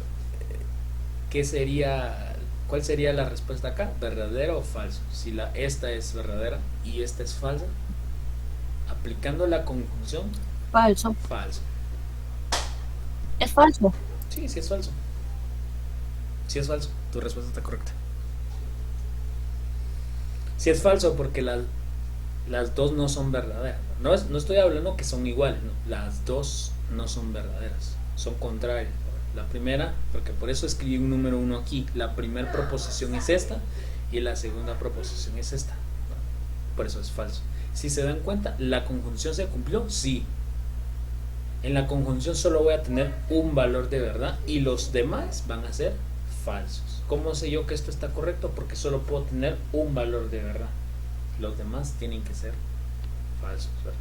¿cuál sería la respuesta acá? ¿Verdadero o falso? Si esta es verdadera y esta es falsa, aplicando la conjunción, Falso. falso. Es falso. Sí, sí es falso. Sí es falso. Tu respuesta está correcta. Sí es falso porque las dos no son verdaderas. No estoy hablando que son iguales, no. Las dos no son verdaderas, son contrarias. La primera, porque por eso escribí un número 1 aquí, la primera proposición es esta y la segunda proposición es esta. Por eso es falso. Si se dan cuenta, ¿la conjunción se cumplió? Sí. En la conjunción solo voy a tener un valor de verdad y los demás van a ser falsos. ¿Cómo sé yo que esto está correcto? Porque solo puedo tener un valor de verdad. Los demás tienen que ser falsos, ¿verdad?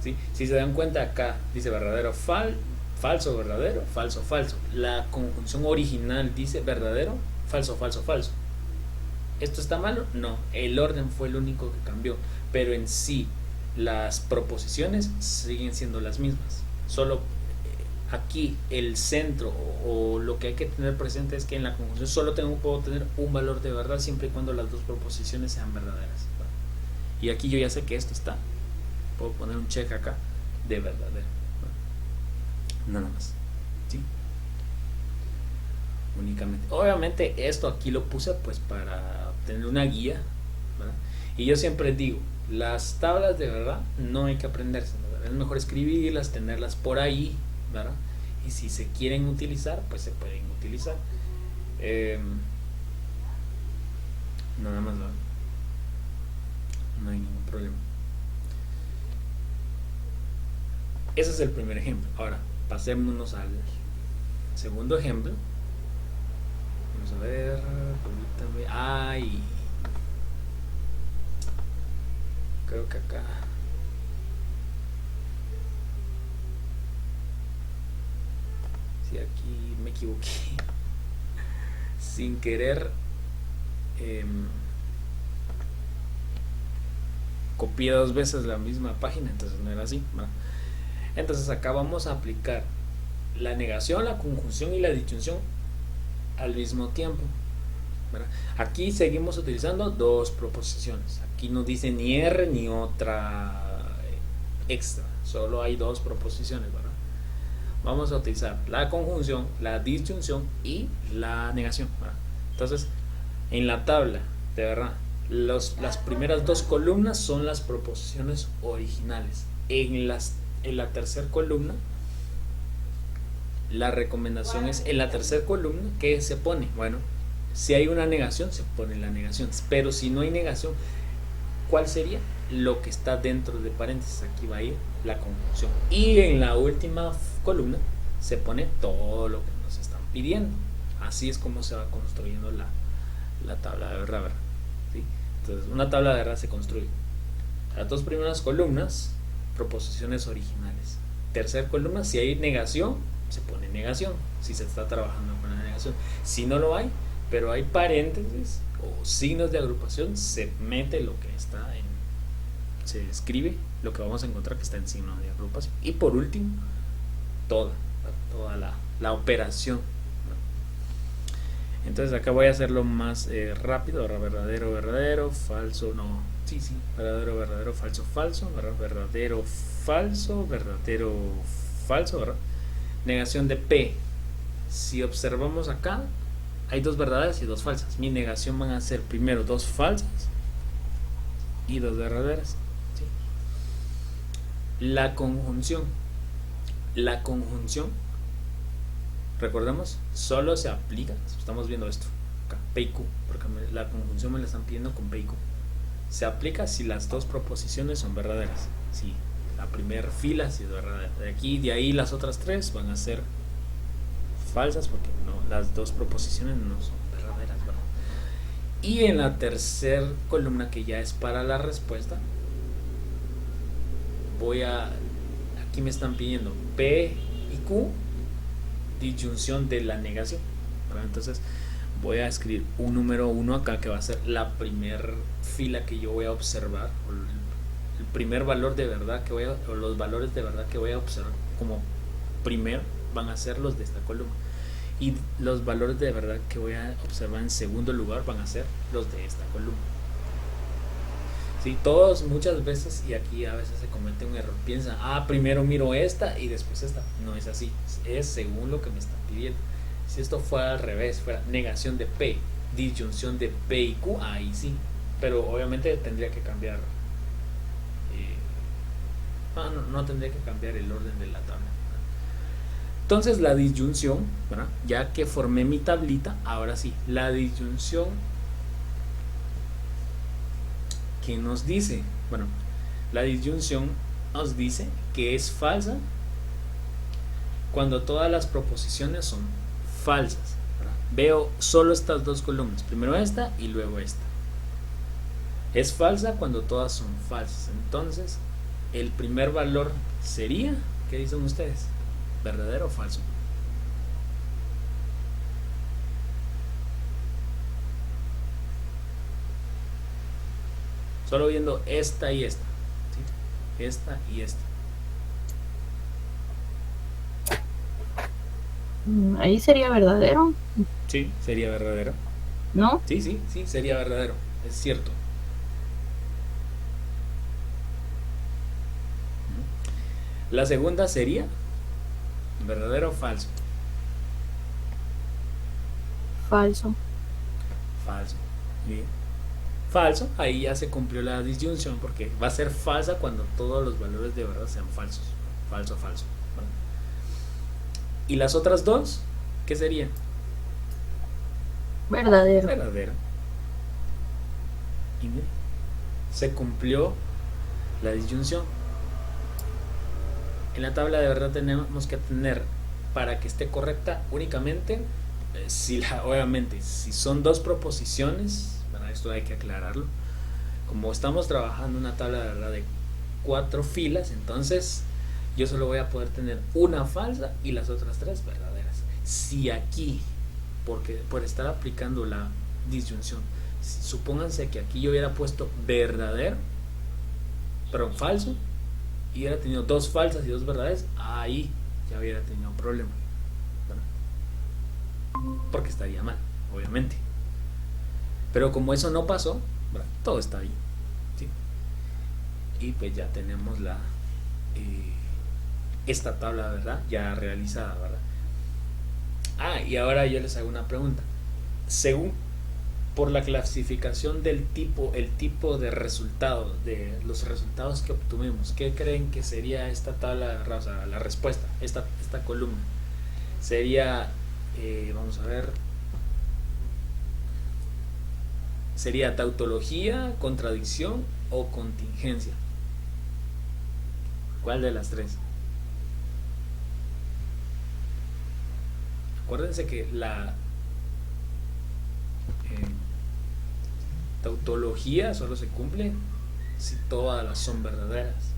¿Sí? Si se dan cuenta, acá dice verdadero, falso, verdadero, falso, falso. La conjunción original dice verdadero, falso, falso, falso. ¿Esto está malo? No, el orden fue el único que cambió, pero en sí las proposiciones siguen siendo las mismas. Solo aquí el centro o lo que hay que tener presente es que en la conjunción solo puedo tener un valor de verdad siempre y cuando las dos proposiciones sean verdaderas. Y aquí yo ya sé que esto está, puedo poner un check acá de verdadero. Nada más, ¿sí? Únicamente. Obviamente esto aquí lo puse pues para tener una guía, ¿verdad? Y yo siempre digo, las tablas de verdad no hay que aprenderse, ¿verdad? Es mejor escribirlas, tenerlas por ahí, ¿verdad? Y si se quieren utilizar, pues se pueden utilizar. Nada más, ¿verdad? No hay ningún problema. Ese es el primer ejemplo. Ahora, pasémonos al segundo ejemplo. Vamos a ver, permítame. Ay, creo que acá. Sí, aquí me equivoqué. Sin querer copié 2 veces la misma página, entonces no era así, ¿verdad? Entonces acá vamos a aplicar la negación, la conjunción y la disyunción al mismo tiempo, ¿verdad? Aquí seguimos utilizando dos proposiciones. Aquí no dice ni R ni otra extra, solo hay dos proposiciones, ¿verdad? Vamos a utilizar la conjunción, la disyunción y la negación, ¿verdad? Entonces, en la tabla, de verdad, las primeras dos columnas son las proposiciones originales. En la tercera columna, la recomendación es en la tercera columna, ¿qué se pone? Bueno, si hay una negación, se pone la negación, pero si no hay negación, ¿cuál sería? Lo que está dentro de paréntesis. Aquí va a ir la conjunción. Y en la última columna se pone todo lo que nos están pidiendo. Así es como se va construyendo la tabla de verdad, ¿sí? Entonces, una tabla de verdad se construye. Las dos primeras columnas, proposiciones originales. Tercera columna, si hay negación, se pone negación, si se está trabajando con la negación. Si no lo hay, pero hay paréntesis o signos de agrupación, se mete lo que está se escribe lo que vamos a encontrar que está en signo de agrupación. Y por último, toda la operación. Entonces acá voy a hacerlo más rápido. Ahora verdadero, falso, no, sí, verdadero, falso, verdadero, falso, ¿verdad? Negación de P. Si observamos acá, hay dos verdaderas y dos falsas. Mi negación van a ser primero dos falsas y dos verdaderas, ¿sí? La conjunción, recordemos, solo se aplica, estamos viendo esto acá, P y Q, porque la conjunción me la están pidiendo con P y Q. Se aplica si las dos proposiciones son verdaderas. Si la primera fila si es verdadera, de ahí las otras tres van a ser falsas, porque no, las dos proposiciones no son verdaderas, ¿verdad? Y en la tercera columna, que ya es para la respuesta, aquí me están pidiendo P y Q, disyunción de la negación, ¿verdad? Entonces voy a escribir un número 1 acá, que va a ser la primera fila que yo voy a observar, o el primer valor de verdad o los valores de verdad que voy a observar como primero van a ser los de esta columna, y los valores de verdad que voy a observar en segundo lugar van a ser los de esta columna. Sí, todos muchas veces, y aquí a veces se comete un error, piensan, primero miro esta y después esta. No es así, es según lo que me están pidiendo. Si esto fuera al revés, fuera negación de P, disyunción de P y Q, ahí sí, pero obviamente tendría que cambiar, no tendría que cambiar el orden de la tabla. Entonces la disyunción, ¿verdad? Ya que formé mi tablita, ahora sí, la disyunción, ¿qué nos dice? Bueno, la disyunción nos dice que es falsa cuando todas las proposiciones son falsas, ¿verdad? Veo solo estas dos columnas, primero esta y luego esta. Es falsa cuando todas son falsas. Entonces, el primer valor sería, ¿qué dicen ustedes? ¿Verdadero o falso? Solo viendo esta y esta, ¿sí? Esta y esta. Ahí sería verdadero, Sí, sería verdadero. ¿no? Sí, sería verdadero, es cierto. La segunda sería verdadero o falso. Falso. Falso. Bien. Falso, ahí ya se cumplió la disyunción, porque va a ser falsa cuando todos los valores de verdad sean falsos. Falso, falso. ¿Vale? ¿Y las otras dos? ¿Qué serían? Verdadero. Verdadero. Y bien, se cumplió la disyunción. En la tabla de verdad tenemos que tener, para que esté correcta, únicamente obviamente si son dos proposiciones, bueno, esto hay que aclararlo, como estamos trabajando una tabla de verdad de 4 filas, entonces yo solo voy a poder tener una falsa y las otras 3 verdaderas. Si aquí, porque por estar aplicando la disyunción, supónganse que aquí yo hubiera puesto verdadero, perdón, falso, y hubiera tenido dos falsas y dos verdades, ahí ya hubiera tenido un problema, ¿verdad? Porque estaría mal, obviamente. Pero como eso no pasó, ¿verdad? Todo está bien, ¿sí? Y pues ya tenemos esta tabla, ¿verdad? Ya realizada, ¿verdad? Y ahora yo les hago una pregunta. Según por la clasificación del tipo, el tipo de resultados, de los resultados que obtuvimos, ¿qué creen que sería esta tabla, o sea, la respuesta, esta columna? Sería, vamos a ver, sería tautología, contradicción o contingencia. ¿Cuál de las tres? Acuérdense que la tautología solo se cumple si todas son verdaderas.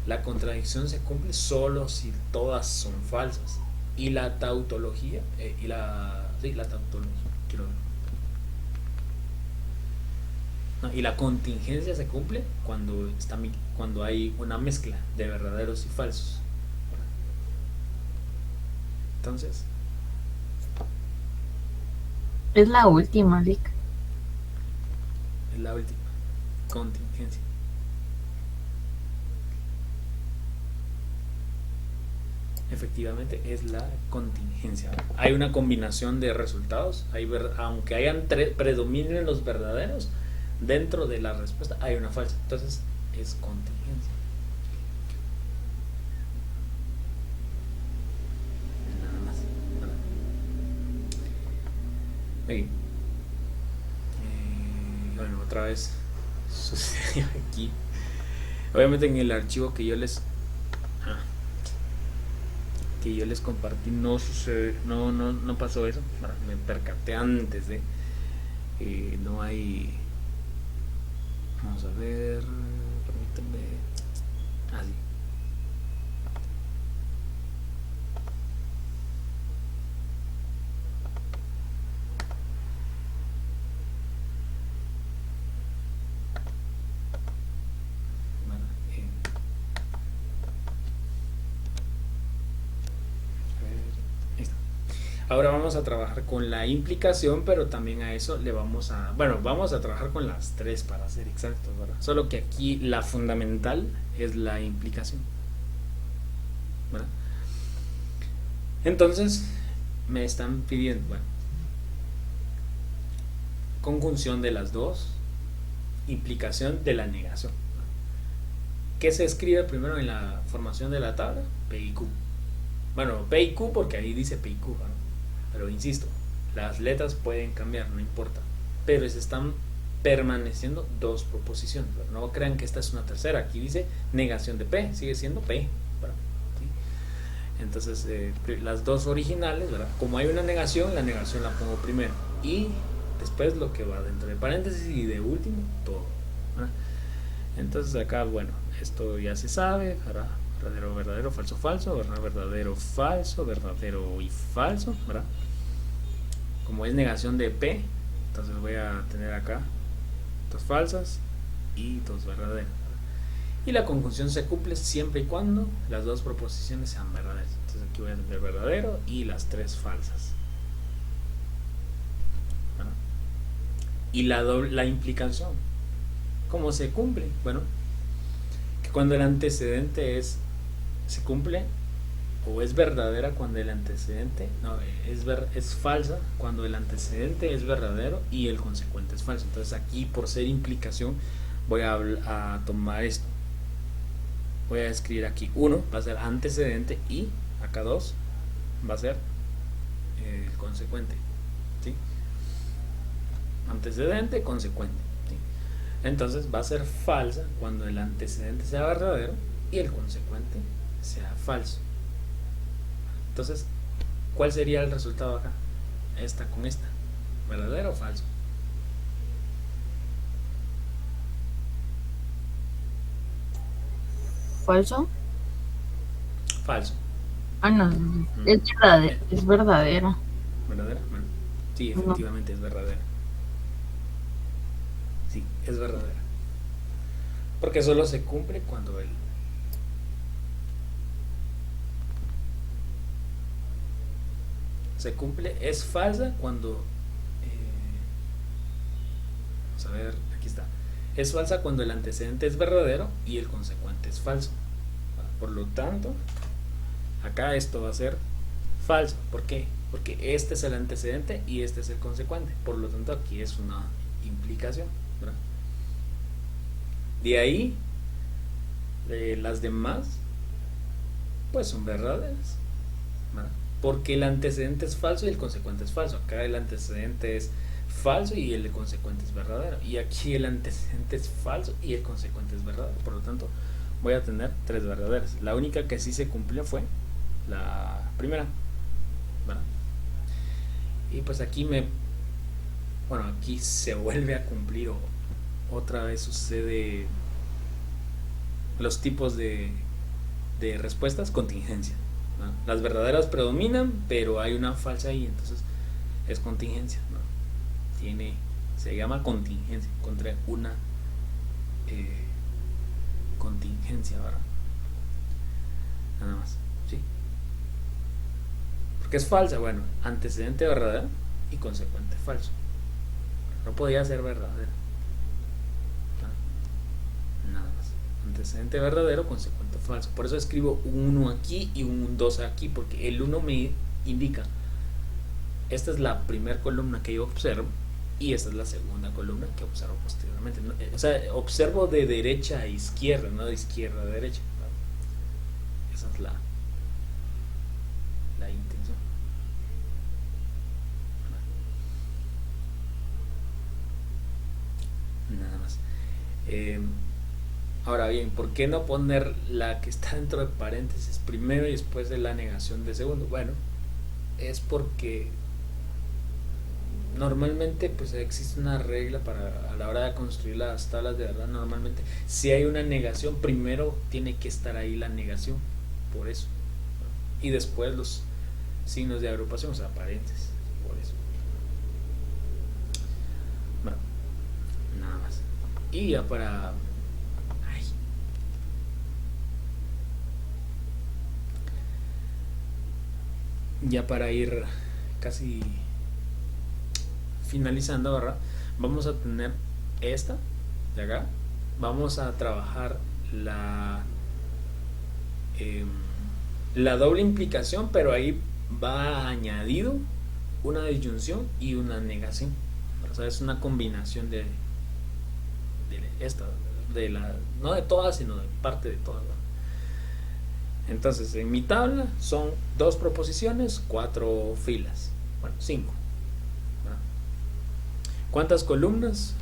La contradicción se cumple solo si todas son falsas. Y la tautología, la tautología, quiero ver. No, y la contingencia se cumple cuando hay una mezcla de verdaderos y falsos. Entonces, Es la última, Lick. es la última, contingencia. Efectivamente es la contingencia. Hay una combinación de resultados, aunque predominen los verdaderos, dentro de la respuesta hay una falsa, entonces es contingencia. Nada más, ¿verdad? Okay. Bueno, otra vez sucedió aquí. Obviamente en el archivo que yo les compartí no sucede, no pasó eso. Me percaté antes de no hay. Vamos a ver, permítanme. Así. Ahora vamos a trabajar con la implicación, pero también a eso vamos a trabajar con las tres para ser exactos, ¿verdad? Solo que aquí la fundamental es la implicación, ¿verdad? Entonces, me están pidiendo, conjunción de las dos, implicación de la negación. ¿Qué se escribe primero en la formación de la tabla? P y Q. Bueno, P y Q porque ahí dice P y Q, ¿no? Pero insisto, las letras pueden cambiar, no importa, pero se están permaneciendo dos proposiciones, ¿verdad? No crean que esta es una tercera, aquí dice negación de P, sigue siendo P, ¿verdad? ¿Sí? Entonces las dos originales, ¿verdad? Como hay una negación, la negación la pongo primero y después lo que va dentro de paréntesis y de último todo, ¿verdad? Entonces acá, bueno, esto ya se sabe, ¿verdad? Verdadero, verdadero, falso, falso, ¿verdad? Verdadero, falso, verdadero y falso, ¿verdad? Como es negación de P, entonces voy a tener acá dos falsas y dos verdaderas, ¿verdad? Y la conjunción se cumple siempre y cuando las dos proposiciones sean verdaderas. Entonces aquí voy a tener verdadero y las tres falsas, ¿verdad? Y la implicación, ¿cómo se cumple? Bueno, que cuando el antecedente se cumple o es verdadera cuando el antecedente es falsa cuando el antecedente es verdadero y el consecuente es falso. Entonces aquí, por ser implicación, voy a tomar esto, voy a escribir aquí 1 va a ser antecedente y acá 2 va a ser el consecuente, ¿sí? Antecedente, consecuente, ¿sí? Entonces va a ser falsa cuando el antecedente sea verdadero y el consecuente sea falso. Entonces, ¿cuál sería el resultado acá? Esta con esta, ¿verdadero o falso? ¿Falso? Falso. No, es verdadera. Es verdadera. ¿Verdadera? Bueno, sí, efectivamente es verdadera. Sí, es verdadera. Porque solo se cumple cuando se cumple, es falsa cuando vamos a ver, aquí está, es falsa cuando el antecedente es verdadero y el consecuente es falso. Por lo tanto, acá esto va a ser falso. ¿Por qué? Porque este es el antecedente y este es el consecuente. Por lo tanto, aquí es una implicación, ¿verdad? De ahí, las demás, pues son verdaderas, ¿verdad? Porque el antecedente es falso y el consecuente es falso. Acá el antecedente es falso y el consecuente es verdadero. Y aquí el antecedente es falso y el consecuente es verdadero. Por lo tanto, voy a tener 3 verdaderas. La única que sí se cumplió fue la primera, ¿verdad? Y pues aquí aquí se vuelve a cumplir, o otra vez sucede los tipos de respuestas, contingencia, ¿no? Las verdaderas predominan, pero hay una falsa ahí, entonces es contingencia, ¿no? Se llama contingencia contra una contingencia, ¿verdad? Nada más, ¿sí? Porque es falsa, bueno, antecedente verdadero y consecuente falso. No podía ser verdadera. Nada más. Antecedente verdadero, consecuente falso. Por eso escribo un 1 aquí y un 2 aquí, porque el 1 me indica, esta es la primera columna que yo observo y esta es la segunda columna que observo posteriormente. O sea, observo de derecha a izquierda, no de izquierda a derecha, ¿no? Esa es la intención. Nada más. Ahora bien, ¿por qué no poner la que está dentro de paréntesis primero y después de la negación de segundo? Bueno, es porque normalmente pues existe una regla para, a la hora de construir las tablas de verdad, normalmente si hay una negación primero tiene que estar ahí la negación, por eso, y después los signos de agrupación, o sea, paréntesis, por eso. Bueno, nada más. Y ya para ir casi finalizando, ¿verdad? Vamos a tener esta de acá, vamos a trabajar la doble implicación, pero ahí va añadido una disyunción y una negación, o sea, es una combinación de esta, no de todas, sino de parte de todas, ¿verdad? Entonces, en mi tabla son 2 proposiciones, 4 filas, bueno, 5. ¿Cuántas columnas?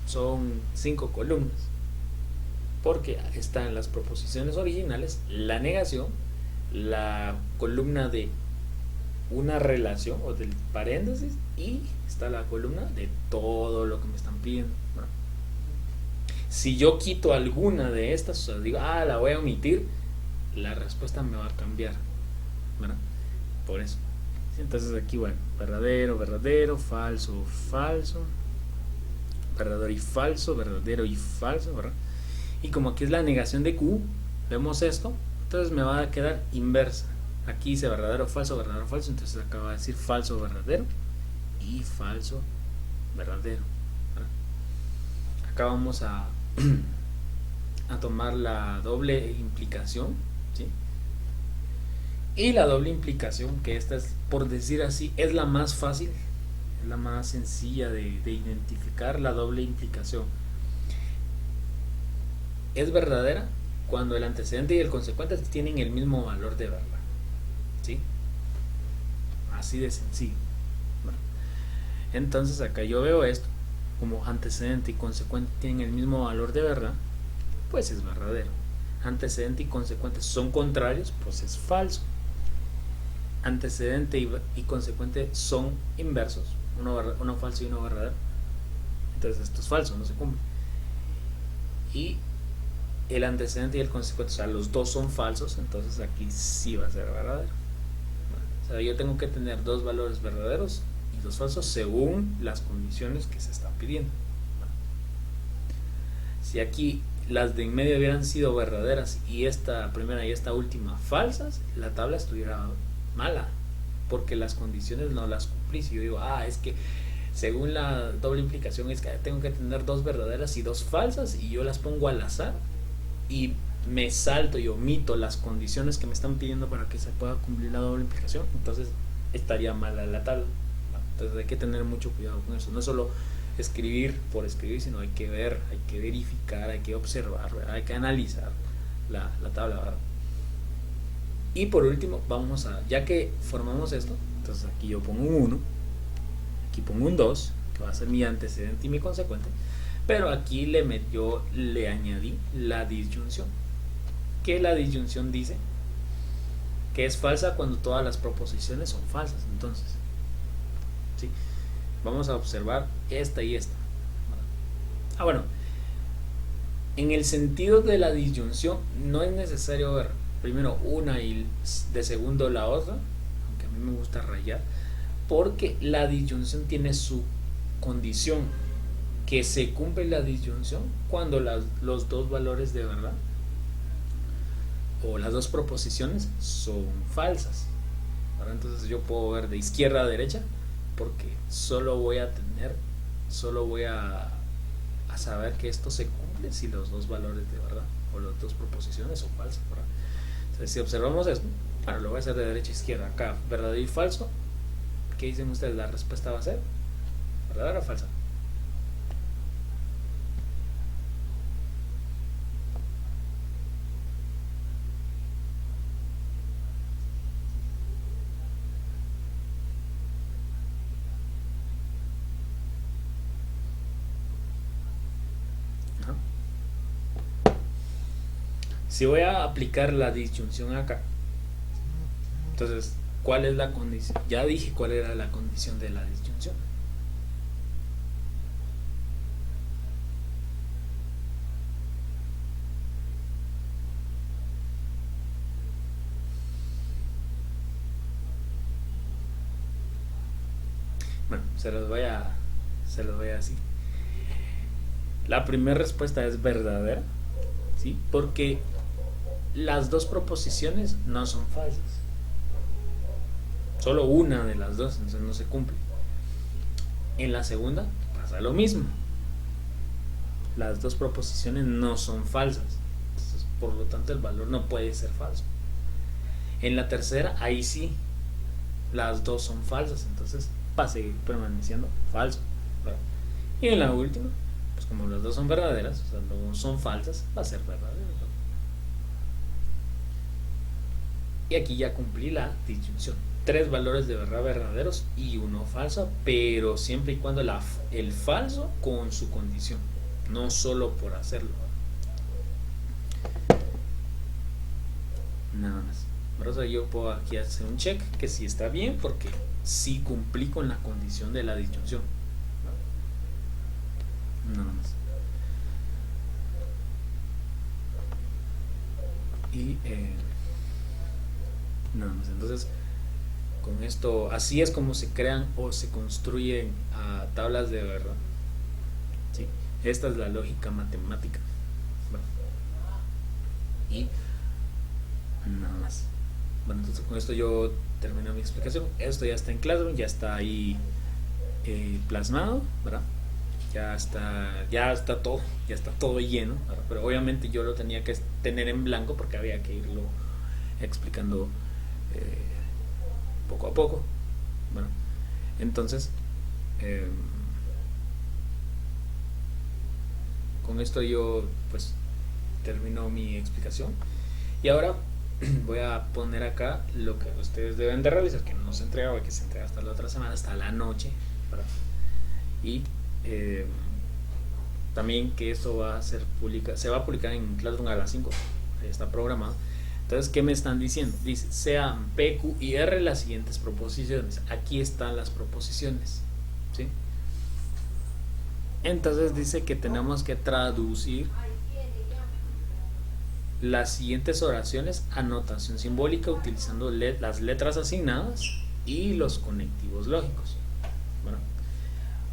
Son 5 columnas, porque están las proposiciones originales, la negación, la columna de una relación o del paréntesis, y está la columna de todo lo que me están pidiendo. Bueno, si yo quito alguna de estas, o sea, digo, la voy a omitir, la respuesta me va a cambiar, ¿verdad? Por eso. Entonces aquí, bueno, verdadero, verdadero, falso, falso, verdadero y falso, verdadero y falso, ¿verdad? Y como aquí es la negación de Q, vemos esto, entonces me va a quedar inversa. Aquí dice verdadero, falso, entonces acá va a decir falso, verdadero y falso, verdadero, ¿verdad? Acá vamos a tomar la doble implicación, ¿sí? Y la doble implicación, que esta es, por decir así, es la más fácil, es la más sencilla de identificar. La doble implicación es verdadera cuando el antecedente y el consecuente tienen el mismo valor de verdad, ¿sí? Así de sencillo. Bueno, entonces acá yo veo esto, como antecedente y consecuente tienen el mismo valor de verdad, pues es verdadero. Antecedente y consecuente son contrarios, pues es falso. Antecedente y consecuente son inversos, uno falso y uno verdadero, entonces esto es falso, no se cumple. Y el antecedente y el consecuente, o sea, los dos son falsos, entonces aquí sí va a ser verdadero. O sea, yo tengo que tener 2 valores verdaderos y 2 falsos según las condiciones que se están pidiendo. Si aquí las de en medio hubieran sido verdaderas y esta primera y esta última falsas, la tabla estuviera mala, porque las condiciones no las cumplí. Si yo digo, es que según la doble implicación es que tengo que tener 2 verdaderas y 2 falsas, y yo las pongo al azar y me salto y omito las condiciones que me están pidiendo para que se pueda cumplir la doble implicación, entonces estaría mala la tabla. Entonces hay que tener mucho cuidado con eso. No es solo escribir por escribir, sino hay que ver, hay que verificar, hay que observar, ¿verdad? Hay que analizar la tabla, ¿verdad? Y por último, vamos a, ya que formamos esto, entonces aquí yo pongo un 1, aquí pongo un 2, que va a ser mi antecedente y mi consecuente, pero aquí yo le añadí la disyunción, que la disyunción dice que es falsa cuando todas las proposiciones son falsas. Entonces, ¿sí? Vamos a observar esta y esta. Bueno, en el sentido de la disyunción no es necesario ver primero una y de segundo la otra, aunque a mí me gusta rayar, porque la disyunción tiene su condición, que se cumple la disyunción cuando los 2 valores de verdad o las 2 proposiciones son falsas. Entonces yo puedo ver de izquierda a derecha, porque solo voy a saber que esto se cumple si los 2 valores de verdad o las 2 proposiciones son falsas, ¿verdad? Entonces, si observamos esto, lo voy a hacer de derecha a izquierda. Acá, verdadero y falso. ¿Qué dicen ustedes? La respuesta va a ser ¿verdadera o falsa? Si voy a aplicar la disyunción acá, entonces, ¿cuál es la condición? Ya dije cuál era la condición de la disyunción. Bueno, se los voy a decir. La primera respuesta es verdadera, ¿sí? Porque las 2 proposiciones no son falsas. Solo una de las 2, entonces no se cumple. En la segunda pasa lo mismo. Las 2 proposiciones no son falsas. Entonces, por lo tanto, el valor no puede ser falso. En la tercera, ahí sí, las 2 son falsas, entonces va a seguir permaneciendo falso, ¿verdad? Y en la última, pues como las 2 son verdaderas, o sea, no son falsas, va a ser verdadera. Y aquí ya cumplí la disyunción. 3 valores de verdad verdaderos y 1 falso, pero siempre y cuando el falso con su condición, no solo por hacerlo. Nada más. Por eso yo puedo aquí hacer un check que sí está bien, porque sí cumplí con la condición de la disyunción. Nada más. Y nada más. Entonces, con esto, así es como se crean o se construyen tablas de verdad. ¿Sí? Esta es la lógica matemática. Bueno. Y nada más. Bueno, entonces con esto yo termino mi explicación. Esto ya está en Classroom, ya está ahí plasmado, ¿verdad? Ya está todo lleno, ¿verdad? Pero obviamente yo lo tenía que tener en blanco porque había que irlo explicando poco a poco. Bueno, entonces con esto yo pues termino mi explicación, y ahora voy a poner acá lo que ustedes deben de realizar, que no se entrega hoy, que se entrega hasta la otra semana, hasta la noche, ¿verdad? Y también que esto se va a publicar en Classroom a las 5, está programado. Entonces, ¿qué me están diciendo? Dice, sean P, Q y R las siguientes proposiciones. Aquí están las proposiciones, ¿sí? Entonces dice que tenemos que traducir las siguientes oraciones a notación simbólica utilizando las letras asignadas y los conectivos lógicos. Bueno,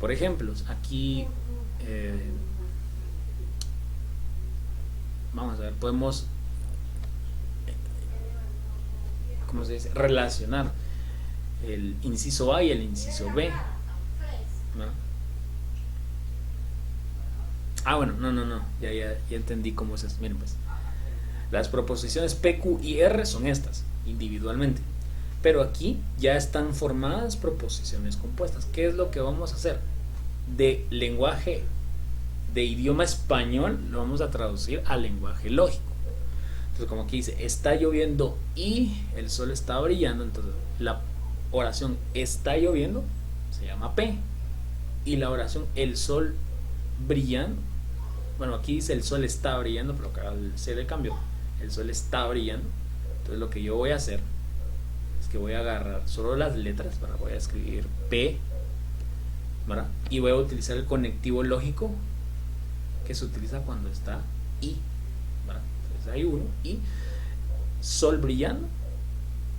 por ejemplo, aquí vamos a ver, podemos ¿cómo se dice? Relacionar el inciso A y el inciso B, ¿no? Bueno, no, ya entendí cómo es esto. Miren pues, las proposiciones P, Q y R son estas, individualmente. Pero aquí ya están formadas proposiciones compuestas. ¿Qué es lo que vamos a hacer? De lenguaje, de idioma español, lo vamos a traducir al lenguaje lógico. Entonces, como aquí dice, está lloviendo y el sol está brillando, entonces la oración está lloviendo se llama P. Y la oración el sol brillando, bueno, aquí dice el sol está brillando, pero acá se le cambió. El sol está brillando. Entonces lo que yo voy a hacer es que voy a agarrar solo las letras, voy a escribir P, ¿verdad? Y voy a utilizar el conectivo lógico que se utiliza cuando está I, ¿verdad? Entonces hay uno, y sol brillando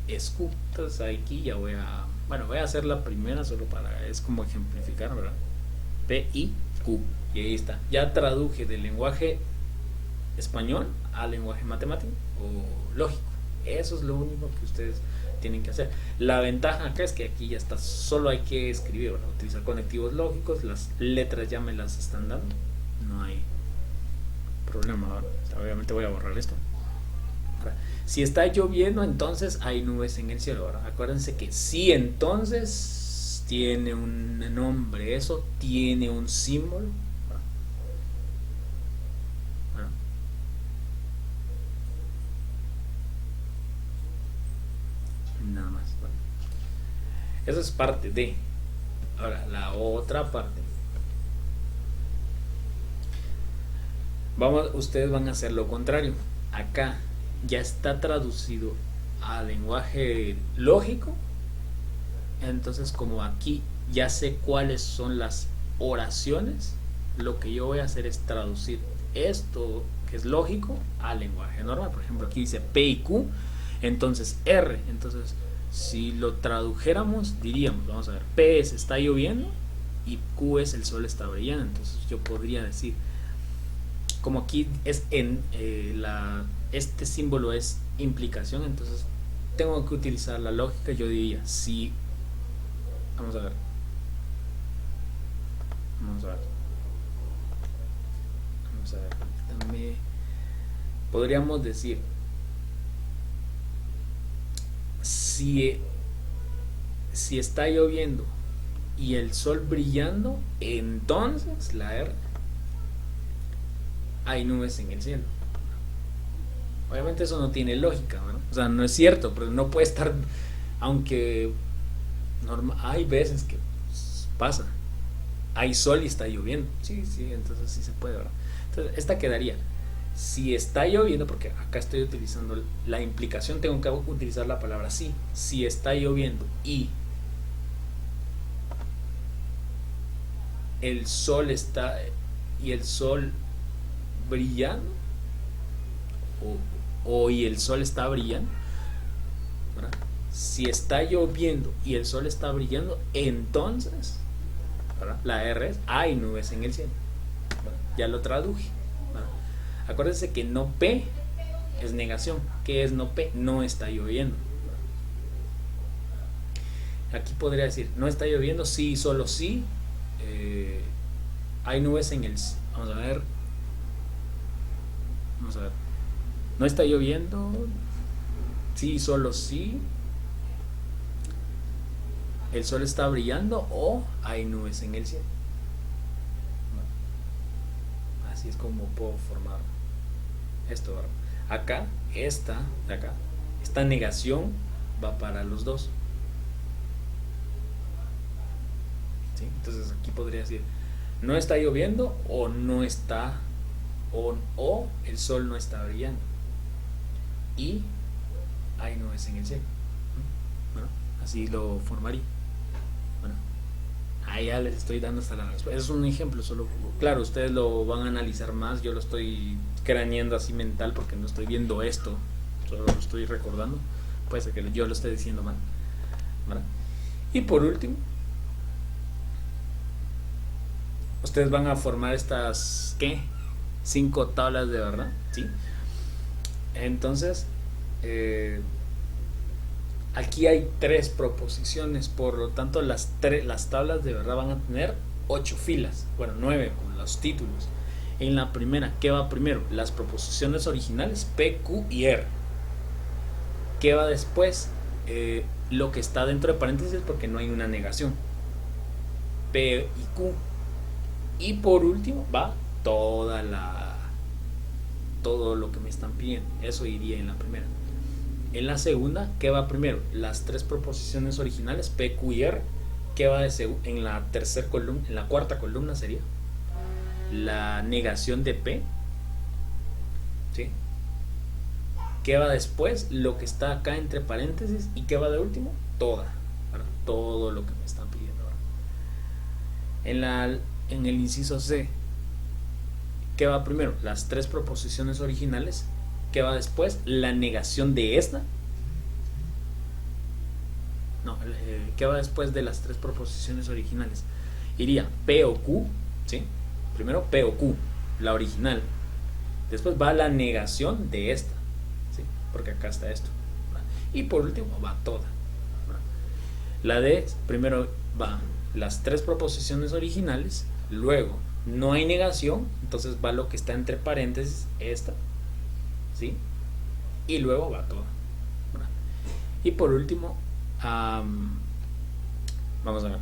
es Q. Entonces aquí ya voy a hacer la primera solo es como ejemplificar, ¿verdad? P, I, Q. Y ahí está. Ya traduje del lenguaje español al lenguaje matemático o lógico. Eso es lo único que ustedes tienen que hacer. La ventaja acá es que aquí ya está, solo hay que escribir, ¿verdad? Utilizar conectivos lógicos, las letras ya me las están dando, no hay problema, ¿verdad? Obviamente voy a borrar esto. Si está lloviendo, entonces hay nubes en el cielo, ¿verdad? Acuérdense que sí, entonces tiene un nombre, eso tiene un símbolo, ¿verdad? Nada más, ¿verdad? Eso es parte de. Ahora, la otra parte. Ustedes van a hacer lo contrario. Acá ya está traducido a lenguaje lógico. Entonces, como aquí ya sé cuáles son las oraciones, lo que yo voy a hacer es traducir esto que es lógico al lenguaje normal. Por ejemplo, aquí dice P y Q, entonces R. Entonces, si lo tradujéramos, diríamos, vamos a ver, P es está lloviendo y Q es el sol está brillando. Entonces yo podría decir, como aquí es este símbolo es implicación, entonces tengo que utilizar la lógica. Yo diría, si vamos a ver, también podríamos decir, si está lloviendo y el sol brillando, entonces la R, hay nubes en el cielo. Obviamente eso no tiene lógica, ¿no? O sea, no es cierto, pero no puede estar, aunque hay veces que pasa, hay sol y está lloviendo, sí, entonces sí se puede, ¿verdad? Entonces esta quedaría, si está lloviendo, porque acá estoy utilizando la implicación, tengo que utilizar la palabra sí. Si está lloviendo y el sol brillando, y el sol está brillando, ¿verdad? Si está lloviendo y el sol está brillando, entonces, ¿verdad? La R es hay nubes en el cielo, ¿verdad? Ya lo traduje, ¿verdad? Acuérdense que no P es negación. ¿Qué es no P? No está lloviendo, ¿verdad? Aquí podría decir, no está lloviendo, sí, solo sí, hay nubes en el cielo. Vamos a ver, no está lloviendo, sí, solo sí, el sol está brillando o hay nubes en el cielo. Así es como puedo formar esto, ¿verdad? Acá, esta negación va para los dos, ¿sí? Entonces aquí podría decir, no está lloviendo o no está, o el sol no está brillando y hay nubes en el cielo. Bueno, así lo formaría. Bueno, ahí ya les estoy dando hasta la respuesta. Es un ejemplo solo. Claro, ustedes lo van a analizar más. Yo lo estoy craneando así mental porque no estoy viendo esto, solo lo estoy recordando. Puede ser que yo lo esté diciendo mal, ¿verdad? Y por último, ustedes van a formar estas 5 tablas de verdad, ¿sí? Entonces Aquí hay 3 proposiciones, por lo tanto las tablas de verdad van a tener 8 filas, bueno 9 con los títulos. En la primera, ¿qué va primero? Las proposiciones originales P, Q y R. ¿Qué va después? Lo que está dentro de paréntesis porque no hay una negación, P y Q. Y por último va todo lo que me están pidiendo. Eso iría en la primera. En la segunda, ¿qué va primero? Las 3 proposiciones originales P, Q y R. ¿Qué va en la tercera columna? En la cuarta columna sería la negación de P, ¿sí? ¿Qué va después? Lo que está acá entre paréntesis. ¿Y qué va de último? Todo lo que me están pidiendo ahora. En el inciso C, ¿qué va primero? Las 3 proposiciones originales. ¿Qué va después? La negación de esta. No, ¿qué va después de las 3 proposiciones originales? Iría P o Q, ¿sí? Primero P o Q, la original. Después va la negación de esta, ¿sí? Porque acá está esto, ¿verdad? Y por último va toda, ¿verdad? La D, primero va las 3 proposiciones originales, luego no hay negación, entonces va lo que está entre paréntesis, esta, ¿sí? Y luego va toda, ¿verdad? Y por último, vamos a ver.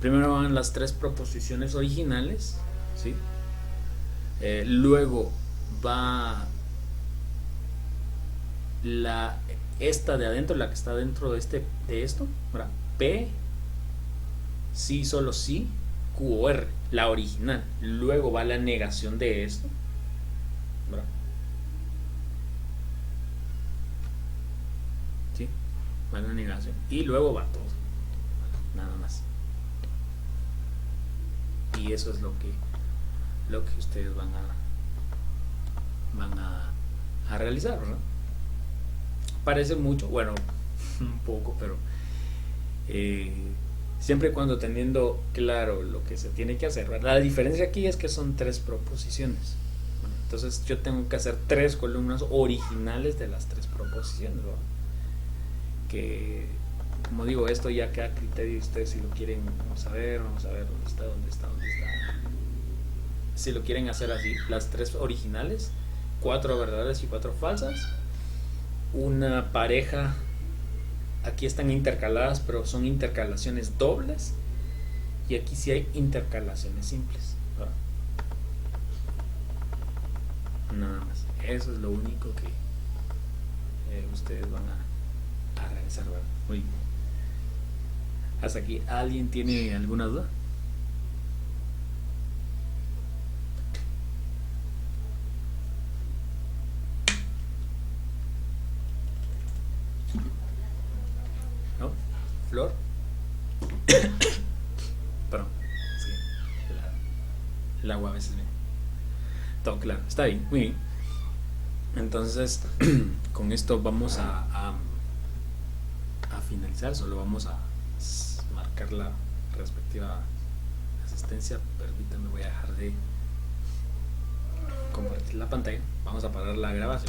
Primero van las 3 proposiciones originales, ¿sí? Luego va esta de adentro, la que está dentro de esto, ¿verdad? P, sí, solo sí, Q o R, la original. Luego va la negación de esto, ¿verdad? ¿Sí? Va la negación. Y luego va todo, nada más. Y eso es lo que ustedes van a realizar, ¿verdad? Parece mucho, bueno, un poco, pero siempre y cuando teniendo claro lo que se tiene que hacer, ¿verdad? La diferencia aquí es que son 3 proposiciones. Bueno, entonces yo tengo que hacer 3 columnas originales de las 3 proposiciones, ¿verdad? Que, como digo, esto ya queda a criterio de ustedes si lo quieren. Vamos a ver dónde está. Si lo quieren hacer así, las 3 originales, 4 verdaderas y 4 falsas, una pareja, aquí están intercaladas, pero son intercalaciones dobles, y aquí sí hay intercalaciones simples, ¿verdad? Nada más, eso es lo único que ustedes van a realizar, ¿verdad? Muy bien. Hasta aquí, ¿alguien tiene alguna duda? ¿No? ¿Flor? Perdón, sí, el agua a veces me... Todo claro, está bien, muy bien. Entonces, con esto vamos a finalizar. Solo vamos a marcar la respectiva asistencia. Permítanme, voy a dejar de compartir la pantalla. Vamos a parar la grabación.